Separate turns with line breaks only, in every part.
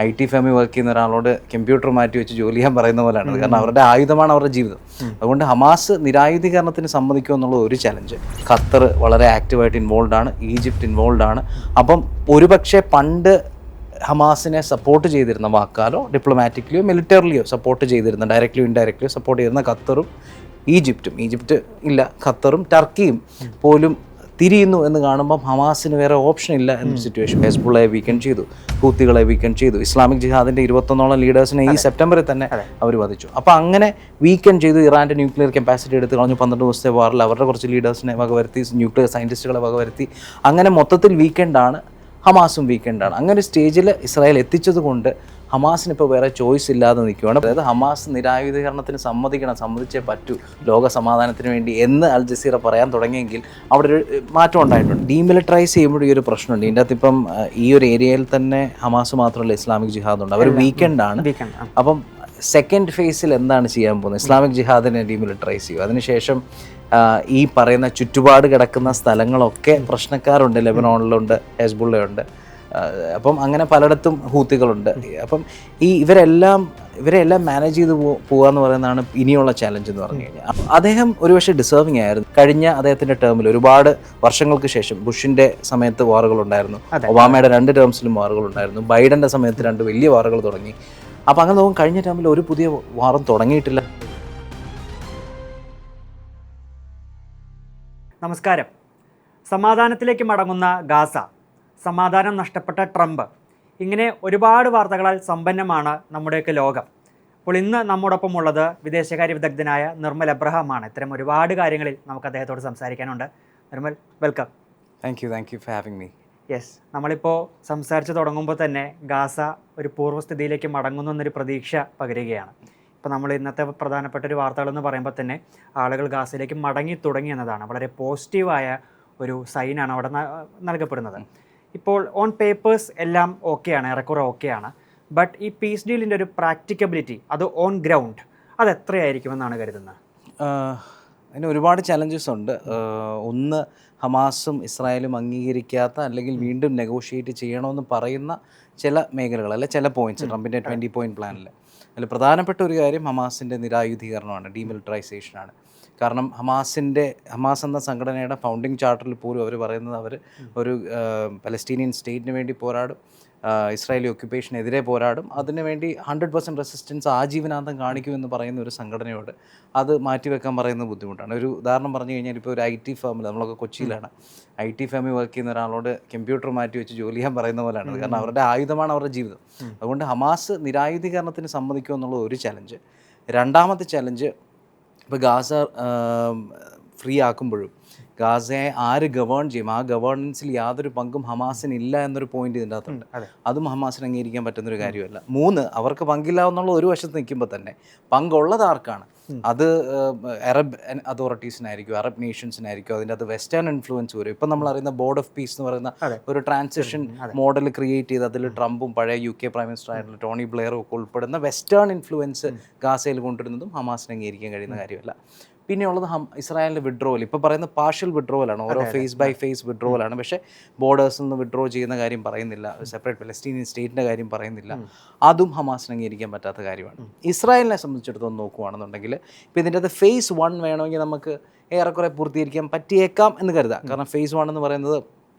IT ഫേമിൽ work ചെയ്യുന്ന ഒരാളോട് computer മാറ്റി വെച്ച് ജോലി ചെയ്യാൻ പറയുന്ന പോലെയാണ്. കാരണം അവരുടെ ആയുധമാണ് അവരുടെ ജീവിതം. അതുകൊണ്ട് ഹമാസ് നിരായുധീകരണത്തിന് സമ്മതിക്കുമോ എന്നുള്ളത് ഒരു ചലഞ്ച്. ഖത്തർ വളരെ ആക്റ്റീവായിട്ട് ഇൻവോൾവ് ആണ്, ഈജിപ്റ്റ് ഇൻവോൾവ് ആണ്. അപ്പം ഒരുപക്ഷെ പണ്ട് ഹമാസിനെ സപ്പോർട്ട് ചെയ്തിരുന്ന വാക്കാലോ ഡിപ്ലോമാറ്റിക്കലിയോ മിലിറ്ററിലിയോ സപ്പോർട്ട് ചെയ്തിരുന്ന ഡയറക്റ്റ്ലിയോ ഇൻഡയറക്റ്റ്ലിയോ സപ്പോർട്ട് ചെയ്തിരുന്ന ഖത്തറും ഈജിപ്റ്റ് ഇല്ല, ഖത്തറും ടർക്കിയും പോലും തിരിയുന്നു എന്ന് കാണുമ്പം ഹമാസിന് വേറെ ഓപ്ഷൻ ഇല്ല എന്നൊരു സിറ്റുവേഷൻ. ഹെസ്ബുള്ളയെ വീക്കെൻഡ് ചെയ്തു, ഹൂത്തികളെ വീക്കെൻഡ് ചെയ്തു, ഇസ്ലാമിക് ജിഹാദിൻ്റെ 21 ലീഡേഴ്സിനെ ഈ സെപ്റ്റംബറിൽ തന്നെ അവർ വധിച്ചു. അപ്പോൾ അങ്ങനെ വീക്കെൻഡ് ചെയ്തു. ഇറാൻ്റെ ന്യൂക്ലിയർ കപ്പാസിറ്റി എടുത്ത് കളഞ്ഞു. 12 ദിവസത്തെ വാറിൽ അവരുടെ കുറച്ച് ലീഡേഴ്സിനെ വകവരുത്തി, ന്യൂക്ലിയർ സയൻറ്റിസ്റ്റുകളെ വകവരുത്തി. അങ്ങനെ മൊത്തത്തിൽ വീക്കെൻഡാണ്, ഹമാസും വീക്കെൻഡാണ്. അങ്ങനെ ഒരു സ്റ്റേജിൽ ഇസ്രായേൽ എത്തിച്ചത് കൊണ്ട് ഹമാസിന് ഇപ്പോൾ വേറെ ചോയ്സ് ഇല്ലാതെ നിൽക്കുകയാണ്. അതായത് ഹമാസ് നിരായുധീകരണത്തിന് സമ്മതിച്ചേ പറ്റൂ ലോക സമാധാനത്തിന് വേണ്ടി എന്ന് അൽ ജസീറ പറയാൻ തുടങ്ങിയെങ്കിൽ അവിടെ ഒരു മാറ്റം ഉണ്ടായിട്ടുണ്ട്. ഡീമിലിറ്ററൈസ് ചെയ്യുമ്പോൾ ഈ ഒരു പ്രശ്നമുണ്ട്. ഇതിൻ്റെ അകത്ത് ഇപ്പം ഈ ഒരു ഏരിയയിൽ തന്നെ ഹമാസ് മാത്രമല്ല ഇസ്ലാമിക് ജിഹാദ് ഉണ്ട്. അവർ വീക്കെൻഡാണ്. അപ്പം സെക്കൻഡ് ഫേസിൽ എന്താണ് ചെയ്യാൻ പോകുന്നത്? ഇസ്ലാമിക് ജിഹാദിനെ ഡീമിലിറ്ററൈസ് ചെയ്യും. അതിനുശേഷം ഈ പറയുന്ന ചുറ്റുപാട് കിടക്കുന്ന സ്ഥലങ്ങളൊക്കെ പ്രശ്നക്കാരുണ്ട്. ലെബനോണിലുണ്ട്, ഹെസ്ബുള്ളയുണ്ട്. അപ്പം അങ്ങനെ പലയിടത്തും ഹൂത്തികളുണ്ട്. അപ്പം ഇവരെല്ലാം മാനേജ് ചെയ്ത് പോകാന്ന് പറയുന്നതാണ് ഇനിയുള്ള ചലഞ്ച് എന്ന് പറഞ്ഞു കഴിഞ്ഞാൽ. അദ്ദേഹം ഒരുപക്ഷെ ഡിസേർവിങ് ആയിരുന്നു. കഴിഞ്ഞ അദ്ദേഹത്തിൻ്റെ ടേമിൽ ഒരുപാട് വർഷങ്ങൾക്ക് ശേഷം ബുഷിൻ്റെ സമയത്ത് വാറുകളുണ്ടായിരുന്നു, ഒബാമയുടെ 2 ടേംസിലും വാറുകളുണ്ടായിരുന്നു, ബൈഡൻ്റെ സമയത്ത് 2 വലിയ വാറുകൾ തുടങ്ങി. അപ്പം അങ്ങനെ നോക്കും കഴിഞ്ഞ ടേമിൽ ഒരു പുതിയ വാറും തുടങ്ങിയിട്ടില്ല.
നമസ്കാരം. സമാധാനത്തിലേക്ക് മടങ്ങുന്ന ഗാസ, സമാധാനം നഷ്ടപ്പെട്ട ട്രംപ്, ഇങ്ങനെ ഒരുപാട് വാർത്തകളാൽ സമ്പന്നമാണ് നമ്മുടെയൊക്കെ ലോകം. അപ്പോൾ ഇന്ന് നമ്മോടൊപ്പം ഉള്ളത് വിദേശകാര്യ വിദഗ്ധനായ നിർമ്മൽ എബ്രഹാമാണ്. ഇത്തരം ഒരുപാട് കാര്യങ്ങളിൽ നമുക്ക് അദ്ദേഹത്തോട് സംസാരിക്കാനുണ്ട്. Nirmal, welcome.
Thank you for having me.
Yes, നമ്മളിപ്പോൾ സംസാരിച്ച് തുടങ്ങുമ്പോൾ തന്നെ ഗാസ ഒരു പൂർവ്വസ്ഥിതിയിലേക്ക് മടങ്ങുന്നു എന്നൊരു പ്രതീക്ഷ പകരുകയാണ്. ഇപ്പോൾ നമ്മൾ ഇന്നത്തെ പ്രധാനപ്പെട്ട ഒരു വാർത്തകളെന്ന് പറയുമ്പോൾ തന്നെ ആളുകൾ ഗാസയിലേക്ക് മടങ്ങി തുടങ്ങി എന്നതാണ്. വളരെ പോസിറ്റീവായ ഒരു സൈനാണ് അവിടെ നൽകപ്പെടുന്നത്. ഇപ്പോൾ ഓൺ പേപ്പേഴ്സ് എല്ലാം ഓക്കെയാണ്, ഏറെക്കുറെ ഓക്കെയാണ്. ബട്ട് ഈ പീസ് ഡീലിൻ്റെ ഒരു പ്രാക്ടിക്കബിലിറ്റി, അത് ഓൺ ഗ്രൗണ്ട്, അത് എത്രയായിരിക്കുമെന്നാണ് കരുതുന്നത്?
അതിന് ഒരുപാട് ചലഞ്ചസ് ഉണ്ട്. ഒന്ന്, ഹമാസും ഇസ്രായേലും അംഗീകരിക്കാത്ത അല്ലെങ്കിൽ വീണ്ടും നെഗോഷിയേറ്റ് ചെയ്യണമെന്ന് പറയുന്ന ചില മേഖലകൾ, അല്ലെ ചില പോയിന്റ്സ് ട്രംപിൻ്റെ 20 പോയിന്റ് പ്ലാനിൽ. അതിൽ പ്രധാനപ്പെട്ട ഒരു കാര്യം ഹമാസിൻ്റെ നിരായുധീകരണമാണ്, ഡീമിലിറ്ററൈസേഷനാണ്. കാരണം ഹമാസ് എന്ന സംഘടനയുടെ ഫൗണ്ടിങ് ചാർട്ടറിൽ പോലും അവർ പറയുന്നത് അവർ ഒരു പലസ്തീനിയൻ സ്റ്റേറ്റിന് വേണ്ടി പോരാടും, ഇസ്രായേലി ഒക്യുപ്പേഷനെതിരെ പോരാടും, അതിനുവേണ്ടി 100% റെസിസ്റ്റൻസ് ആജീവനാന്തം കാണിക്കുമെന്ന് പറയുന്ന ഒരു സംഘടനയോട് അത് മാറ്റിവെക്കാൻ പറയുന്നത് ബുദ്ധിമുട്ടാണ്. ഒരു ഉദാഹരണം പറഞ്ഞു കഴിഞ്ഞാൽ, ഇപ്പോൾ ഒരു IT ഫേമിൽ, നമ്മളൊക്കെ കൊച്ചിയിലാണ്, IT ഫേമിൽ വർക്ക് ചെയ്യുന്ന ഒരാളോട് കമ്പ്യൂട്ടർ മാറ്റി വെച്ച് ജോലി ചെയ്യാൻ പറയുന്ന പോലെയാണ്. കാരണം അവരുടെ ആയുധമാണ് അവരുടെ ജീവിതം. അതുകൊണ്ട് ഹമാസ് നിരായുധീകരണത്തിന് സമ്മതിക്കുമോ എന്നുള്ളത് ഒരു ചലഞ്ച്. രണ്ടാമത്തെ ചലഞ്ച്, ഇപ്പോൾ ഗാസ ഫ്രീ ആക്കുമ്പോഴും ഗാസയെ ആര് ഗവേൺ ചെയ്യും, ആ ഗവേണൻസിൽ യാതൊരു പങ്കും ഹമാസിന് ഇല്ല എന്നൊരു പോയിന്റ് ഇതിൻ്റെ അകത്തുണ്ട്. അതും ഹമാസിന് അംഗീകരിക്കാൻ പറ്റുന്നൊരു കാര്യമല്ല. 3, അവർക്ക് പങ്കില്ല എന്നുള്ള ഒരു വശത്ത് നിൽക്കുമ്പോൾ തന്നെ പങ്കുള്ളത് ആർക്കാണ്? അത് അറബ് അതോറിറ്റീസിനായിരിക്കും, അറബ് നേഷൻസിനായിരിക്കും. അതിൻ്റെ അത് വെസ്റ്റേൺ ഇൻഫ്ലുവൻസ് വരും. ഇപ്പം നമ്മൾ അറിയുന്ന ബോർഡ് ഓഫ് പീസ് എന്ന് പറയുന്ന ഒരു ട്രാൻസിഷൻ മോഡൽ ക്രിയേറ്റ് ചെയ്ത് അതിൽ ട്രംപും പഴയ UK പ്രൈം മിനിസ്റ്റർ ആയിട്ടുള്ള ടോണി ബ്ലെയറും ഒക്കെ ഉൾപ്പെടുന്ന വെസ്റ്റേൺ ഇൻഫ്ലുവൻസ് ഗാസയിൽ കൊണ്ടുവരുന്നതും ഹമാസിന് അംഗീകരിക്കാൻ കഴിയുന്ന കാര്യമല്ല. പിന്നെയുള്ളത് ഇസ്രായേലിൻ്റെ വിഡ്രോവൽ. ഇപ്പോൾ പറയുന്ന പാർഷ്യൽ വിഡ്രോവലാണ്, ഓരോ ഫേസ് ബൈ ഫേസ് വിഡ്രോവലാണ്. പക്ഷേ ബോർഡേഴ്സിൽ നിന്ന് വിഡ്രോ ചെയ്യുന്ന കാര്യം പറയുന്നില്ല, സെപ്പറേറ്റ് പലസ്തീനിയൻ സ്റ്റേറ്റിൻ്റെ കാര്യം പറയുന്നില്ല. അതും ഹമാസിന് അംഗീകരിക്കാൻ പറ്റാത്ത കാര്യമാണ്. ഇസ്രായേലിനെ സംബന്ധിച്ചിടത്തോളം നോക്കുകയാണെന്നുണ്ടെങ്കിൽ, ഇപ്പോൾ ഇതിൻ്റെ അത് phase 1 വേണമെങ്കിൽ നമുക്ക് ഏറെക്കുറെ പൂർത്തീകരിക്കാൻ പറ്റിയേക്കാം എന്ന് കരുതാം. കാരണം phase 1 എന്ന് പറയുന്നത്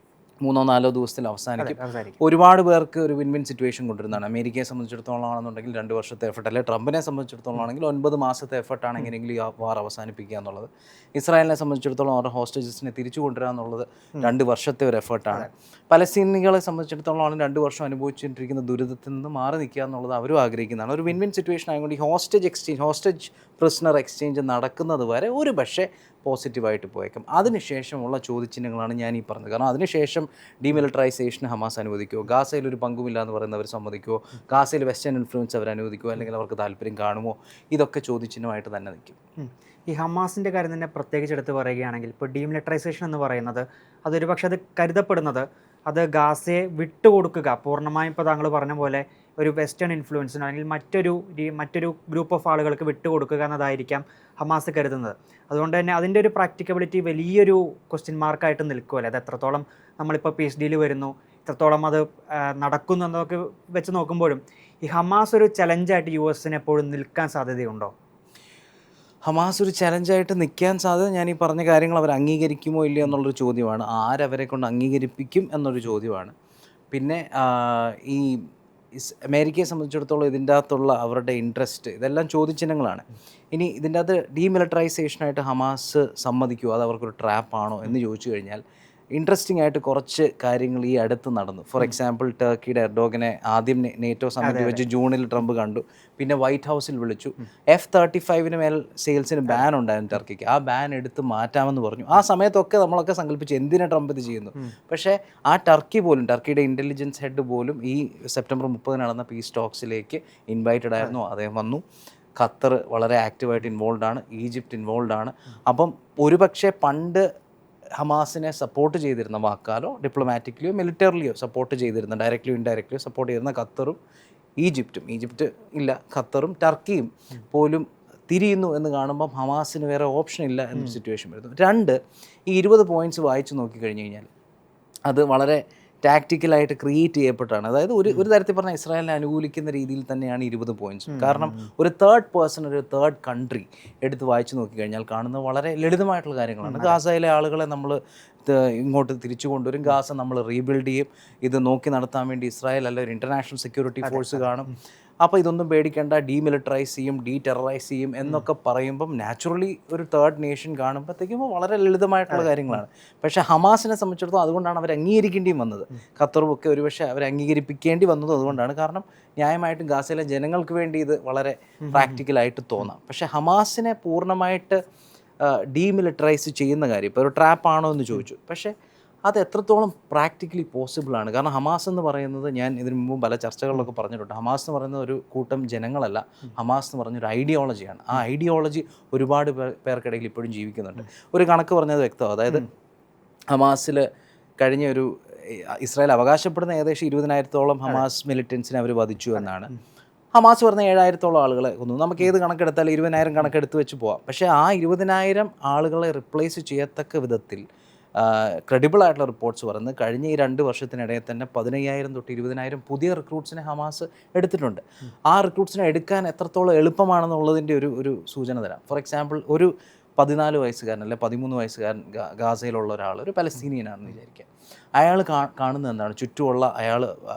3-4 ദിവസത്തിൽ അവസാനിക്കും. ഒരുപാട് പേർക്ക് ഒരു വിൻ സിറ്റുവേഷൻ കൊണ്ടുവരുന്നതാണ്. അമേരിക്കയെ സംബന്ധിച്ചിടത്തോളം ആണെന്നുണ്ടെങ്കിൽ 2 വർഷത്തെ എഫർട്ട്, അല്ലെങ്കിൽ ട്രംപിനെ സംബന്ധിച്ചിടത്തോളം ആണെങ്കിൽ 9 മാസത്തെ എഫർട്ടാണ് എങ്ങനെയെങ്കിലും ഈ വാർ അവസാനിപ്പിക്കുക എന്നുള്ളത്. ഇസ്രായേലിനെ സംബന്ധിച്ചിടത്തോളം അവരുടെ ഹോസ്റ്റേജസിനെ തിരിച്ചു കൊണ്ടുവരിക എന്നുള്ളത് 2 വർഷത്തെ ഒരു എഫർട്ടാണ്. പലസ്തീനികളെ സംബന്ധിച്ചിടത്തോളം 2 വർഷം അനുഭവിച്ചുകൊണ്ടിരിക്കുന്ന ദുരിതത്തിൽ നിന്ന് മാറി നിൽക്കുക എന്നുള്ളത് അവരും ആഗ്രഹിക്കുന്നതാണ്. ഒരു വിൻ സിറ്റുവേഷൻ ആയതുകൊണ്ട് ഈ ഹോസ്റ്റേജ് പ്രിസണർ എക്സ്ചേഞ്ച് നടക്കുന്നത് വരെ ഒരു പക്ഷേ പോസിറ്റീവായിട്ട് പോയേക്കാം. അതിനുശേഷമുള്ള ചോദ്യചിഹ്നങ്ങളാണ് ഞാൻ ഈ പറഞ്ഞത്. കാരണം അതിനുശേഷം ഡീമിലിറ്ററൈസേഷന് ഹമാസ് അനുവദിക്കുമോ, ഗാസയിൽ ഒരു പങ്കുമില്ല എന്ന് പറയുന്നവർ സമ്മതിക്കുമോ, ഗാസയിൽ വെസ്റ്റേൺ ഇൻഫ്ലുവൻസ് അവർ അനുവദിക്കുമോ, അല്ലെങ്കിൽ അവർക്ക് താല്പര്യം കാണുമോ, ഇതൊക്കെ ചോദ്യചിഹ്നമായിട്ട് തന്നെ നിൽക്കും.
ഈ ഹമാസിൻ്റെ കാര്യം തന്നെ പ്രത്യേകിച്ച് എടുത്ത് പറയുകയാണെങ്കിൽ, ഇപ്പോൾ ഡീമിലിറ്ററൈസേഷൻ എന്ന് പറയുന്നത് അതൊരു പക്ഷേ അത് കരുതപ്പെടുന്നത് അത് ഗാസയെ വിട്ടുകൊടുക്കുക, പൂർണ്ണമായും ഇപ്പോൾ താങ്കൾ പറഞ്ഞ പോലെ ഒരു വെസ്റ്റേൺ ഇൻഫ്ലുവൻസിനോ അല്ലെങ്കിൽ മറ്റൊരു ഗ്രൂപ്പ് ഓഫ് ആളുകൾക്ക് വിട്ടുകൊടുക്കുക എന്നതായിരിക്കാം ഹമാസ് കരുതുന്നത്. അതുകൊണ്ട് തന്നെ അതിൻ്റെ ഒരു പ്രാക്ടിക്കബിലിറ്റി വലിയൊരു ക്വസ്റ്റ്യൻ മാർക്കായിട്ട് നിൽക്കുമല്ലേ. അത് എത്രത്തോളം നമ്മളിപ്പോൾ പീസ് ഡീൽ വരുന്നു, എത്രത്തോളം അത് നടക്കുന്നു എന്നൊക്കെ വെച്ച് നോക്കുമ്പോഴും ഈ ഹമാസ് ഒരു ചലഞ്ചായിട്ട് US എപ്പോഴും നിൽക്കാൻ സാധ്യതയുണ്ടോ?
ഹമാസ് ഒരു ചലഞ്ചായിട്ട് നിൽക്കാൻ സാധ്യത ഞാൻ ഈ പറഞ്ഞ കാര്യങ്ങൾ അവർ അംഗീകരിക്കുമോ ഇല്ലയോ എന്നുള്ളൊരു ചോദ്യമാണ്. ആരവരെ കൊണ്ട് അംഗീകരിപ്പിക്കും എന്നൊരു ചോദ്യമാണ്. പിന്നെ ഈ അമേരിക്കയെ സംബന്ധിച്ചിടത്തോളം ഇതിൻ്റെ അകത്തുള്ള അവരുടെ ഇൻട്രസ്റ്റ് ഇതെല്ലാം ചോദ്യചിഹ്നങ്ങളാണ്. ഇനി ഇതിൻ്റെ അകത്ത് ഡീമിലിറ്ററൈസേഷനായിട്ട് ഹമാസ് സമ്മതിക്കുമോ, അത് അവർക്കൊരു ട്രാപ്പാണോ എന്ന് ചോദിച്ചു കഴിഞ്ഞാൽ ഇൻട്രസ്റ്റിംഗ് ആയിട്ട് കുറച്ച് കാര്യങ്ങൾ ഈ അടുത്ത് നടന്നു. ഫോർ എക്സാമ്പിൾ ടർക്കിയുടെ എർഡോഗനെ ആദ്യം നേറ്റോ സമ്മിറ്റ് വെച്ച് ജൂണിൽ ട്രംപ് കണ്ടു. പിന്നെ വൈറ്റ് ഹൗസിൽ വിളിച്ചു. F-35 മേൽ സെയിൽസിന് ബാൻ ഉണ്ടായിരുന്നു ടർക്കിക്ക്. ആ ബാൻ എടുത്ത് മാറ്റാമെന്ന് പറഞ്ഞു. ആ സമയത്തൊക്കെ നമ്മളൊക്കെ സങ്കല്പിച്ചു എന്തിനാ ട്രംപ് ഇത് ചെയ്യുന്നു. പക്ഷേ ആ ടർക്കി പോലും, ടർക്കിയുടെ ഇൻ്റലിജൻസ് ഹെഡ് പോലും ഈ സെപ്റ്റംബർ 30 നടന്ന പീസ് ടോക്സിലേക്ക് ഇൻവൈറ്റഡ് ആയിരുന്നു. അദ്ദേഹം വന്നു. ഖത്തർ വളരെ ആക്റ്റീവായിട്ട് ഇൻവോൾവ് ആണ്. ഈജിപ്റ്റ് ഇൻവോൾവ് ആണ്. അപ്പം ഒരുപക്ഷെ പണ്ട് ഹമാസിനെ സപ്പോർട്ട് ചെയ്തിരുന്ന വാക്കാലോ ഡിപ്ലോമാറ്റിക്കലിയോ മിലിറ്ററിലിയോ സപ്പോർട്ട് ചെയ്തിരുന്ന, ഡയറക്റ്റ്ലിയോ ഇൻഡയറക്റ്റ്ലിയോ സപ്പോർട്ട് ചെയ്തിരുന്ന ഖത്തറും ഈജിപ്റ്റ് ഇല്ല, ഖത്തറും ടർക്കിയും പോലും തിരിയുന്നു എന്ന് കാണുമ്പം ഹമാസിന് വേറെ ഓപ്ഷൻ ഇല്ല എന്നൊരു സിറ്റുവേഷൻ വരുന്നു. 2, ഈ 20 പോയിൻറ്റ്സ് വായിച്ച് നോക്കിക്കഴിഞ്ഞ് കഴിഞ്ഞാൽ അത് വളരെ ടാക്റ്റിക്കലായിട്ട് ക്രിയേറ്റ് ചെയ്യപ്പെട്ടാണ്. അതായത് ഒരു തരത്തിൽ പറഞ്ഞാൽ ഇസ്രായേലിനെ അനുകൂലിക്കുന്ന രീതിയിൽ തന്നെയാണ് 20 പോയിൻറ്റ്സ്. കാരണം ഒരു തേർഡ് പേഴ്സൺ, ഒരു തേർഡ് കൺട്രി എടുത്ത് വായിച്ചു നോക്കിക്കഴിഞ്ഞാൽ കാണുന്നത് വളരെ ലളിതമായിട്ടുള്ള കാര്യങ്ങളാണ്. ഗാസയിലെ ആളുകളെ നമ്മൾ ഇങ്ങോട്ട് തിരിച്ചു കൊണ്ടുവരും, ഗാസ നമ്മൾ റീബിൽഡ് ചെയ്യും, ഇത് നോക്കി നടത്താൻ വേണ്ടി ഇസ്രായേൽ അല്ല ഒരു ഇൻ്റർനാഷണൽ സെക്യൂരിറ്റി ഫോഴ്സ് കാണും, അപ്പോൾ ഇതൊന്നും പേടിക്കേണ്ട, ഡീമിലിറ്ററൈസ് ചെയ്യും, ടെററൈസ് ചെയ്യും എന്നൊക്കെ പറയുമ്പം നാച്ചുറലി ഒരു തേർഡ് നേഷൻ കാണുമ്പോഴത്തേക്കും വളരെ ലളിതമായിട്ടുള്ള കാര്യങ്ങളാണ്. പക്ഷേ ഹമാസിനെ സംബന്ധിച്ചിടത്തോളം അതുകൊണ്ടാണ് അവർ അംഗീകരിക്കേണ്ടിയും വന്നത്. ഖത്തറുമൊക്കെ ഒരുപക്ഷെ അവർ അംഗീകരിപ്പിക്കേണ്ടി വന്നതും അതുകൊണ്ടാണ്. കാരണം ന്യായമായിട്ടും ഗാസയിലെ ജനങ്ങൾക്ക് വേണ്ടി ഇത് വളരെ പ്രാക്ടിക്കലായിട്ട് തോന്നാം. പക്ഷേ ഹമാസിനെ പൂർണ്ണമായിട്ട് ഡീമിലിറ്ററൈസ് ചെയ്യുന്ന കാര്യം ഇപ്പോൾ ഒരു ട്രാപ്പാണോ എന്ന് ചോദിച്ചു. പക്ഷേ അത് എത്രത്തോളം പ്രാക്ടിക്കലി പോസിബിളാണ്. കാരണം ഹമാസ് എന്ന് പറയുന്നത്, ഞാൻ ഇതിനു മുമ്പ് പല ചർച്ചകളിലൊക്കെ പറഞ്ഞിട്ടുണ്ട്, ഹമാസ് എന്ന് പറയുന്നത് ഒരു കൂട്ടം ജനങ്ങളല്ല, ഹമാസ് എന്ന് പറഞ്ഞൊരു ഐഡിയോളജിയാണ്. ആ ഐഡിയോളജി ഒരുപാട് പേർക്കിടയിൽ ഇപ്പോഴും ജീവിക്കുന്നുണ്ട്. ഒരു കണക്ക് പറഞ്ഞത് വ്യക്തമാണ്. അതായത് ഹമാസിൽ കഴിഞ്ഞ ഇസ്രായേൽ അവകാശപ്പെടുന്ന ഏകദേശം 20,000-ഓളം ഹമാസ് മിലിറ്റൻസിനെ അവർ വധിച്ചു എന്നാണ്. ഹമാസ് പറഞ്ഞ 7,000-ഓളം ആളുകളെ കൊന്നു. നമുക്ക് ഏത് കണക്കെടുത്താലും 20,000 കണക്കെടുത്ത് വെച്ച് പോവാം. പക്ഷേ ആ 20,000 ആളുകളെ റിപ്ലേസ് ചെയ്യത്തക്ക വിധത്തിൽ ക്രെഡിബിൾ ആയിട്ടുള്ള റിപ്പോർട്ട്സ് പറയുന്നത് കഴിഞ്ഞ ഈ 2 വർഷത്തിനിടയിൽ തന്നെ 15,000 തൊട്ട് 20,000 പുതിയ റിക്രൂട്ട്സിനെ ഹമാസ് എടുത്തിട്ടുണ്ട്. ആ റിക്രൂട്ട്സിനെ എടുക്കാൻ എത്രത്തോളം എളുപ്പമാണെന്നുള്ളതിൻ്റെ ഒരു സൂചന തരാം. ഫോർ എക്സാമ്പിൾ, ഒരു 14 വയസ്സുകാരൻ അല്ലെ 13 വയസ്സുകാരൻ ഗാസയിലുള്ള ഒരാൾ, ഒരു പലസ്തീനിയനാണെന്ന് വിചാരിക്കുക. അയാൾ കാണുന്നത് എന്താണ്? ചുറ്റുമുള്ള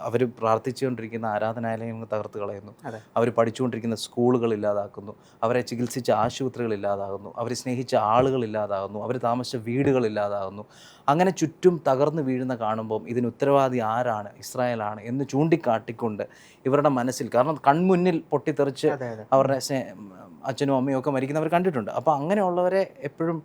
അവർ പ്രാർത്ഥിച്ചുകൊണ്ടിരിക്കുന്ന ആരാധനാലയങ്ങൾ തകർത്ത് കളയുന്നു, അവർ പഠിച്ചുകൊണ്ടിരിക്കുന്ന സ്കൂളുകൾ ഇല്ലാതാക്കുന്നു, അവരെ ചികിത്സിച്ച ആശുപത്രികൾ ഇല്ലാതാകുന്നു, അവർ സ്നേഹിച്ച ആളുകൾ ഇല്ലാതാകുന്നു, അവർ താമസിച്ച വീടുകൾ ഇല്ലാതാകുന്നു. അങ്ങനെ ചുറ്റും തകർന്നു വീഴുന്ന കാണുമ്പം ഇതിന് ഉത്തരവാദി ആരാണ്? ഇസ്രായേലാണ് എന്ന് ചൂണ്ടിക്കാട്ടിക്കൊണ്ട് ഇവരുടെ മനസ്സിൽ, കാരണം കൺമുന്നിൽ പൊട്ടിത്തെറിച്ച് അവരുടെ അച്ഛനും അമ്മയും ഒക്കെ മരിക്കുന്നവർ കണ്ടിട്ടുണ്ട്. അപ്പോൾ അങ്ങനെയുള്ളവരെ എപ്പോഴും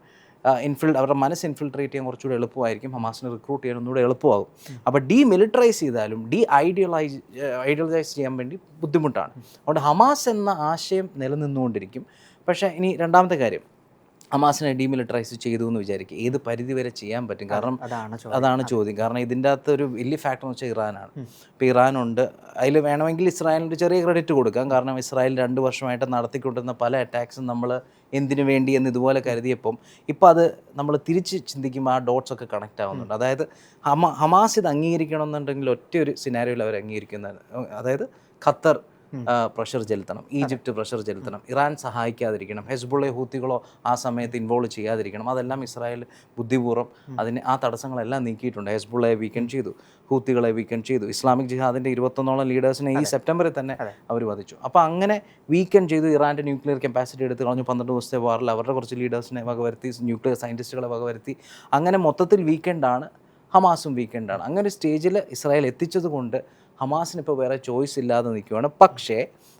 അവരുടെ മനസ്സ് ഇൻഫിൽട്രേറ്റ് ചെയ്യാൻ കുറച്ചുകൂടെ എളുപ്പമായിരിക്കും, ഹമാസിനെ റിക്രൂട്ട് ചെയ്യാൻ ഒന്നുകൂടെ എളുപ്പമാകും. അപ്പോൾ ഡീമിലിറ്ററൈസ് ചെയ്താലും ഐഡിയലൈസ് ചെയ്യാൻ വേണ്ടി ബുദ്ധിമുട്ടാണ്. അതുകൊണ്ട് ഹമാസ് എന്ന ആശയം നിലനിന്നുകൊണ്ടിരിക്കും. പക്ഷേ ഇനി രണ്ടാമത്തെ കാര്യം, ഹമാസിനെ ഡീമിലിറ്ററൈസ് ചെയ്തു എന്ന് വിചാരിക്കുക, ഏത് പരിധി വരെ ചെയ്യാൻ പറ്റും? കാരണം അതാണ് ചോദ്യം. കാരണം ഇതിൻ്റെ അകത്ത് ഒരു വലിയ ഫാക്ടർ എന്ന് വെച്ചാൽ ഇറാനാണ്. ഇപ്പോൾ ഇറാനുണ്ട്, അതിൽ വേണമെങ്കിൽ ഇസ്രായേലിൻ്റെ ചെറിയ ക്രെഡിറ്റ് കൊടുക്കാം. കാരണം ഇസ്രായേൽ 2 വർഷമായിട്ട് നടത്തിക്കൊണ്ടിരുന്ന പല അറ്റാക്സും നമ്മൾ എന്തിനു വേണ്ടി എന്ന് ഇതുപോലെ കരുതിയപ്പം ഇപ്പോൾ അത് നമ്മൾ തിരിച്ച് ചിന്തിക്കുമ്പോൾ ആ ഡോട്ട്സ് ഒക്കെ കണക്റ്റ് ആവുന്നുണ്ട്. അതായത് ഹമാസ് ഇത് അംഗീകരിക്കണമെന്നുണ്ടെങ്കിൽ ഒറ്റ ഒരു സിനാരിയോയിൽ അവർ അംഗീകരിക്കുന്നത്, അതായത് ഖത്തർ പ്രഷർ ചെലുത്തണം, ഈജിപ്റ്റ് പ്രഷർ ചെലുത്തണം, ഇറാൻ സഹായിക്കാതിരിക്കണം, ഹെസ്ബുള്ള ഹൂത്തികളോ ആ സമയത്ത് ഇൻവോൾവ് ചെയ്യാതിരിക്കണം. അതെല്ലാം ഇസ്രായേൽ ബുദ്ധിപൂർവ്വം ആ തടസ്സങ്ങളെല്ലാം നീക്കിയിട്ടുണ്ട്. ഹെസ്ബുള്ളയെ വീക്കെൻഡ് ചെയ്തു, ഹൂത്തികളെ വീക്കെൻഡ് ചെയ്തു, ഇസ്ലാമിക് ജിഹാദിൻ്റെ 21ഓളം ലീഡേഴ്സിനെ ഈ സെപ്റ്റംബറിൽ തന്നെ അവർ വധിച്ചു. അപ്പോൾ അങ്ങനെ വീക്കെൻഡ് ചെയ്തു, ഇറാൻ്റെ ന്യൂക്ലിയർ കപ്പാസിറ്റി എടുത്ത് കളഞ്ഞു. 12 ദിവസത്തെ വാറിൽ അവരുടെ കുറച്ച് ലീഡേഴ്സിനെ വകവരുത്തി, ന്യൂക്ലിയർ സയൻറ്റിസ്റ്റുകളെ വകവരുത്തി. അങ്ങനെ മൊത്തത്തിൽ വീക്കെൻഡാണ്, ഹമാസും വീക്കെൻഡാണ്. അങ്ങനെ ഒരു സ്റ്റേജിൽ ഇസ്രായേൽ എത്തിച്ചത് കൊണ്ട് ഹമാസിന് ഇപ്പോൾ വേറെ ചോയ്സ് ഇല്ലാതെ നിൽക്കുകയാണ്. പക്ഷേ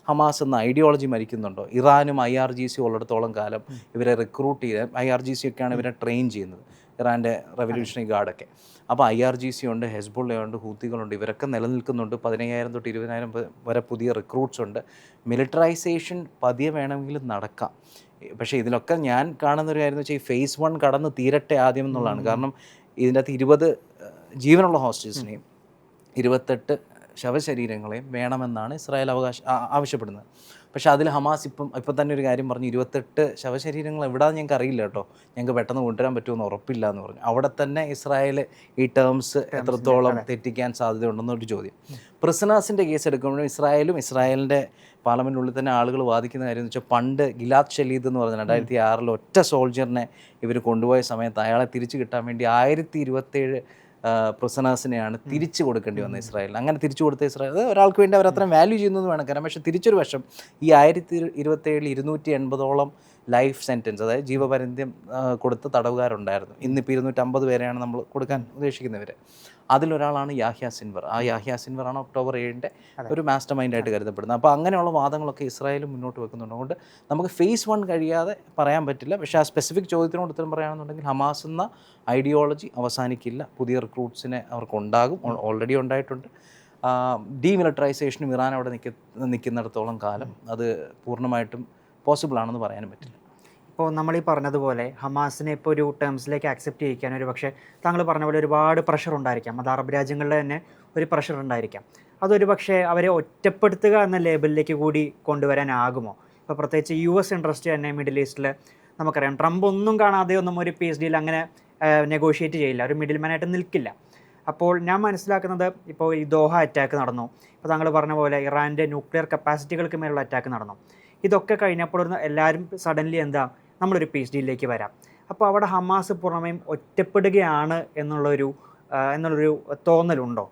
ഹമാസ് എന്ന ഐഡിയോളജി മരിക്കുന്നുണ്ടോ? ഇറാനും IRGC ഉള്ളിടത്തോളം കാലം ഇവരെ റിക്രൂട്ട് ചെയ്ത്, IRGC ഒക്കെയാണ് ഇവരെ ട്രെയിൻ ചെയ്യുന്നത്, ഇറാൻ്റെ റെവല്യൂഷണറി ഗാർഡൊക്കെ. അപ്പോൾ IRGC ഉണ്ട്, ഹെസ്ബുള്ളയുണ്ട്, ഹൂത്തികളുണ്ട്, ഇവരൊക്കെ നിലനിൽക്കുന്നുണ്ട്. 15,000 തൊട്ട് 20,000 വരെ പുതിയ റിക്രൂട്ട്സ് ഉണ്ട്. മിലിറ്ററൈസേഷൻ പതിയെ വേണമെങ്കിലും നടക്കാം. പക്ഷേ ഇതിലൊക്കെ ഞാൻ കാണുന്നൊരു കാര്യം എന്ന് വെച്ചാൽ ഈ phase 1 കടന്ന് തീരട്ടെ ആദ്യം എന്നുള്ളതാണ്. കാരണം ഇതിൻ്റെ അകത്ത് 20 ജീവനുള്ള ഹോസ്റ്റേഴ്സിനെയും 28 ശവശരീരങ്ങളെയും വേണമെന്നാണ് ഇസ്രായേൽ ആവശ്യപ്പെടുന്നത്. പക്ഷേ അതിൽ ഹമാസ് ഇപ്പം തന്നെ ഒരു കാര്യം പറഞ്ഞു, 28 ശവശരീരങ്ങൾ എവിടെയാണെന്ന് ഞങ്ങൾക്ക് അറിയില്ല കേട്ടോ, ഞങ്ങൾക്ക് പെട്ടെന്ന് കൊണ്ടുവരാൻ പറ്റുമെന്ന് ഉറപ്പില്ല എന്ന് പറഞ്ഞു. അവിടെ തന്നെ ഇസ്രായേൽ ഈ ടേംസ് എത്രത്തോളം തെറ്റിക്കാൻ സാധ്യതയുണ്ടെന്നൊരു ചോദ്യം. പ്രിസണേഴ്സിൻ്റെ കേസ് എടുക്കുമ്പോഴും ഇസ്രായേലിൻ്റെ പാർലമെൻറ്റിനുള്ളിൽ തന്നെ ആളുകൾ വാദിക്കുന്ന കാര്യം എന്ന് വെച്ചാൽ, പണ്ട് ഗിലാദ് ഷലീദ് എന്ന് പറഞ്ഞ 2006 ഒറ്റ സോൾജറിനെ ഇവർ കൊണ്ടുപോയ സമയത്ത് അയാളെ തിരിച്ചു കിട്ടാൻ വേണ്ടി 1027 പ്രിസണേഴ്സിനെയാണ് തിരിച്ചു കൊടുക്കേണ്ടി വന്നത് ഇസ്രായേലിന്. അങ്ങനെ തിരിച്ചു കൊടുത്ത ഇസ്രായേൽ, അത് ഒരാൾക്ക് വേണ്ടി അവർ അത്രയും വാല്യൂ ചെയ്യുന്നത് വേണം കാരണം. പക്ഷേ തിരിച്ചൊരു വശം, ഈ 1027 280ഓളം ലൈഫ് സെൻറ്റൻസ്, അതായത് ജീവപര്യന്തം കൊടുത്ത തടവുകാരുണ്ടായിരുന്നു. ഇന്നിപ്പോൾ 250 പേരെയാണ് നമ്മൾ കൊടുക്കാൻ ഉദ്ദേശിക്കുന്നവർ. അതിലൊരാളാണ് യാഹ്യ സിൻവർ. ആ യാഹ്യ സിൻവറാണ് ഒക്ടോബർ 7 ഒരു മാസ്റ്റർ മൈൻഡായിട്ട് കരുതപ്പെടുന്നത്. അപ്പോൾ അങ്ങനെയുള്ള വാദങ്ങളൊക്കെ ഇസ്രായേലും മുന്നോട്ട് വെക്കുന്നുണ്ട്. അതുകൊണ്ട് നമുക്ക് ഫേസ് 1 കഴിയാതെ പറയാൻ പറ്റില്ല. പക്ഷേ ആ സ്പെസിഫിക് ചോദ്യത്തിനോട് ഉത്തരം പറയുകയാണെന്നുണ്ടെങ്കിൽ, ഹമാസ് എന്ന ഐഡിയോളജി അവസാനിക്കില്ല. പുതിയ റിക്രൂട്ട്സിനെ അവർക്കുണ്ടാകും, ഓൾറെഡി ഉണ്ടായിട്ടുണ്ട്. ഡീമിലിറ്ററൈസേഷനും ഇറാൻ അവിടെ നിൽക്കുന്നിടത്തോളം കാലം അത് പൂർണ്ണമായിട്ടും പോസിബിൾ ആണെന്ന് പറയാനും പറ്റില്ല.
ഇപ്പോൾ നമ്മൾ ഈ പറഞ്ഞതുപോലെ ഹമാസിനെ ഇപ്പോൾ ഒരു ടേംസിലേക്ക് ആക്സെപ്റ്റ് ചെയ്യിക്കാൻ ഒരു പക്ഷേ താങ്കൾ പറഞ്ഞ പോലെ ഒരുപാട് പ്രഷർ ഉണ്ടായിരിക്കാം. അത് അറബ് രാജ്യങ്ങളുടെ തന്നെ ഒരു പ്രഷർ ഉണ്ടായിരിക്കാം. അതൊരു പക്ഷേ അവരെ ഒറ്റപ്പെടുത്തുക എന്ന ലേബലിലേക്ക് കൂടി കൊണ്ടുവരാനാകുമോ? ഇപ്പോൾ പ്രത്യേകിച്ച് US ഇൻട്രസ്റ്റ് തന്നെ മിഡിൽ ഈസ്റ്റിൽ നമുക്കറിയാം. ട്രംപ് ഒന്നും കാണാതെ ഒന്നും ഒരു പീസ് ഡീൽ അങ്ങനെ നെഗോഷിയേറ്റ് ചെയ്യില്ല, ഒരു മിഡിൽ മാനായിട്ട് നിൽക്കില്ല. അപ്പോൾ ഞാൻ മനസ്സിലാക്കുന്നത്, ഇപ്പോൾ ഈ ദോഹ അറ്റാക്ക് നടന്നു, ഇപ്പോൾ താങ്കൾ പറഞ്ഞ പോലെ ഇറാൻ്റെ ന്യൂക്ലിയർ കപ്പാസിറ്റികൾക്ക് മേലുള്ള അറ്റാക്ക് നടന്നു. ഇതൊക്കെ കഴിഞ്ഞപ്പോൾ എല്ലാവരും സഡൻലി നമ്മളൊരു പീസ് ഡീലിലേക്ക് വരാം. അപ്പോൾ അവിടെ ഹമാസ് പൂർണ്ണമായും ഒറ്റപ്പെടുകയാണ് എന്നുള്ളൊരു തോന്നലുണ്ടോ?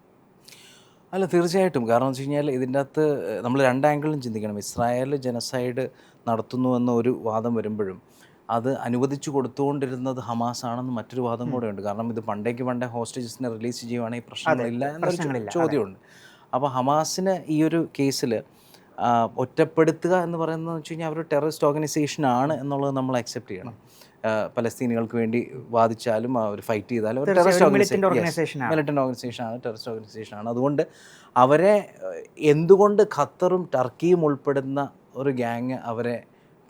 അല്ല, തീർച്ചയായിട്ടും. കാരണം എന്ന് വെച്ച് കഴിഞ്ഞാൽ ഇതിൻ്റെ അകത്ത് നമ്മൾ 2 ആംഗിളും ചിന്തിക്കണം. ഇസ്രായേൽ ജനസൈഡ് നടത്തുന്നുവെന്ന ഒരു വാദം വരുമ്പോഴും അത് അനുവദിച്ചു കൊടുത്തുകൊണ്ടിരുന്നത് ഹമാസ് ആണെന്ന് മറ്റൊരു വാദം കൂടെ ഉണ്ട്. കാരണം ഇത് പണ്ടേ ഹോസ്റ്റേജസിനെ റിലീസ് ചെയ്യുവാണെങ്കിൽ പ്രശ്നങ്ങളില്ല എന്നൊരു ചോദ്യമുണ്ട്. അപ്പോൾ ഹമാസിന് ഈ ഒരു കേസിൽ ഒറ്റപ്പെടുത്തുക എന്ന് പറയുന്നത് വെച്ച് കഴിഞ്ഞാൽ അവർ ടെററിസ്റ്റ് ഓർഗനൈസേഷൻ ആണ് എന്നുള്ളത് നമ്മൾ അക്സെപ്റ്റ് ചെയ്യണം. പലസ്തീനികൾക്ക് വേണ്ടി വാദിച്ചാലും അവർ ഫൈറ്റ് ചെയ്താലും അവർ ടെററിസ്റ്റ് മിലിറ്റന്റ് ഓർഗനൈസേഷനാണ്, ടെററിസ്റ്റ് ഓർഗനൈസേഷനാണ്. അതുകൊണ്ട് അവരെ എന്തുകൊണ്ട് ഖത്തറും ടർക്കിയും ഉൾപ്പെടുന്ന ഒരു ഗ്യാങ് അവരെ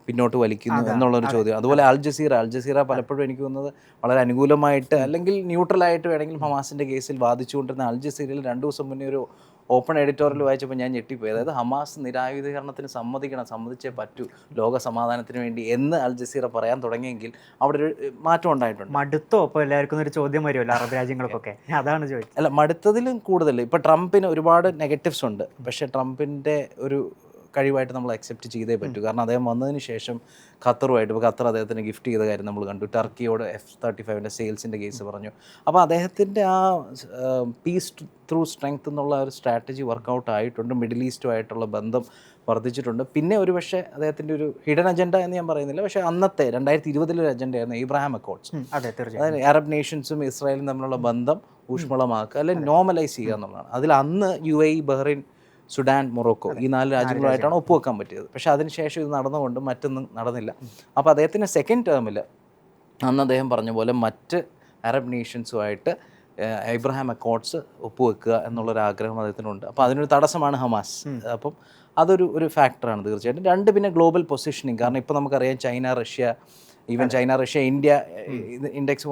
പിന്നോട്ട് വലിക്കുന്നു എന്നുള്ളൊരു ചോദ്യം. അതുപോലെ അൽ ജസീറ പലപ്പോഴും എനിക്ക് തോന്നുന്നത് വളരെ അനുകൂലമായിട്ട് അല്ലെങ്കിൽ ന്യൂട്രലായിട്ട് വേണമെങ്കിലും ഹമാസിൻ്റെ കേസിൽ വാദിച്ചുകൊണ്ടിരുന്ന അൽ ജസീറയിൽ 2 ദിവസം മുന്നേ ഒരു ഓപ്പൺ എഡിറ്റോറിയൽ വായിച്ചപ്പോൾ ഞാൻ ഞെട്ടിപ്പോയി. അതായത് ഹമാസ് നിരായുധീകരണത്തിന് സമ്മതിച്ചേ പറ്റൂ ലോക സമാധാനത്തിന് വേണ്ടി എന്ന് അൽ ജസീറ പറയാൻ തുടങ്ങിയെങ്കിൽ അവിടെ ഒരു മാറ്റം ഉണ്ടായിട്ടുണ്ട്.
മടുത്തോ? ഇപ്പോൾ എല്ലാവർക്കും ഒരു ചോദ്യം വരുമല്ലോ അറബ് രാജ്യങ്ങൾക്കൊക്കെ, അതാണ് ചോദിച്ചത്.
അല്ല, മടുത്തതിലും കൂടുതൽ ഇപ്പോൾ ട്രംപിന് ഒരുപാട് നെഗറ്റീവ്സ് ഉണ്ട്. പക്ഷേ ട്രംപിൻ്റെ ഒരു കഴിവായിട്ട് നമ്മൾ അക്സെപ്റ്റ് ചെയ്തേ പറ്റൂ. കാരണം അദ്ദേഹം വന്നതിന് ശേഷം ഖത്തറുമായിട്ട്, ഇപ്പോൾ ഖത്തർ അദ്ദേഹത്തിന് ഗിഫ്റ്റ് ചെയ്ത കാര്യം നമ്മൾ കണ്ടു. ടർക്കിയോട് F-35 സെയിൽസിൻ്റെ കേസ് പറഞ്ഞു. അപ്പോൾ അദ്ദേഹത്തിൻ്റെ ആ പീസ് ത്രൂ സ്ട്രെങ്ത് എന്നുള്ള ഒരു സ്ട്രാറ്റജി വർക്കൗട്ട് ആയിട്ടുണ്ട്. മിഡിൽ ഈസ്റ്റുമായിട്ടുള്ള ബന്ധം വർദ്ധിച്ചിട്ടുണ്ട്. പിന്നെ ഒരു പക്ഷേ അദ്ദേഹത്തിൻ്റെ ഒരു ഹിഡൻ അജണ്ട എന്ന് ഞാൻ പറയുന്നില്ല, പക്ഷേ അന്നത്തെ 2020 അജണ്ടയായിരുന്നു ഇബ്രാഹിം അക്കോർഡ്സ്. അതായത് അറബ് നേഷൻസും ഇസ്രായേലും തമ്മിലുള്ള ബന്ധം ഊഷ്മളമാക്കുക, അല്ലെങ്കിൽ നോർമലൈസ് ചെയ്യുക എന്നുള്ളതാണ്. അതിൽ അന്ന് UAE, ബഹ്റൈൻ, സുഡാൻ, മൊറോക്കോ ഈ 4 രാജ്യങ്ങളായിട്ടാണ് ഒപ്പുവെക്കാൻ പറ്റിയത്. പക്ഷേ അതിനുശേഷം ഇത് നടന്നുകൊണ്ട് മറ്റൊന്നും നടന്നില്ല. അപ്പോൾ അദ്ദേഹത്തിൻ്റെ സെക്കൻഡ് ടേമിൽ അന്ന് അദ്ദേഹം പറഞ്ഞ പോലെ മറ്റ് അറബ് നേഷൻസുമായിട്ട് ഇബ്രാഹിം അക്കോർഡ്സ് ഒപ്പുവെക്കുക എന്നുള്ളൊരാഗ്രഹം അദ്ദേഹത്തിനുണ്ട്. അപ്പോൾ അതിനൊരു തടസ്സമാണ് ഹമാസ്. അപ്പം അതൊരു ഫാക്ടറാണ് തീർച്ചയായിട്ടും. 2 പിന്നെ ഗ്ലോബൽ പൊസിഷനിങ്. കാരണം ഇപ്പോൾ നമുക്കറിയാം ചൈന, റഷ്യ, ഇന്ത്യ ഇൻഡെക്സ്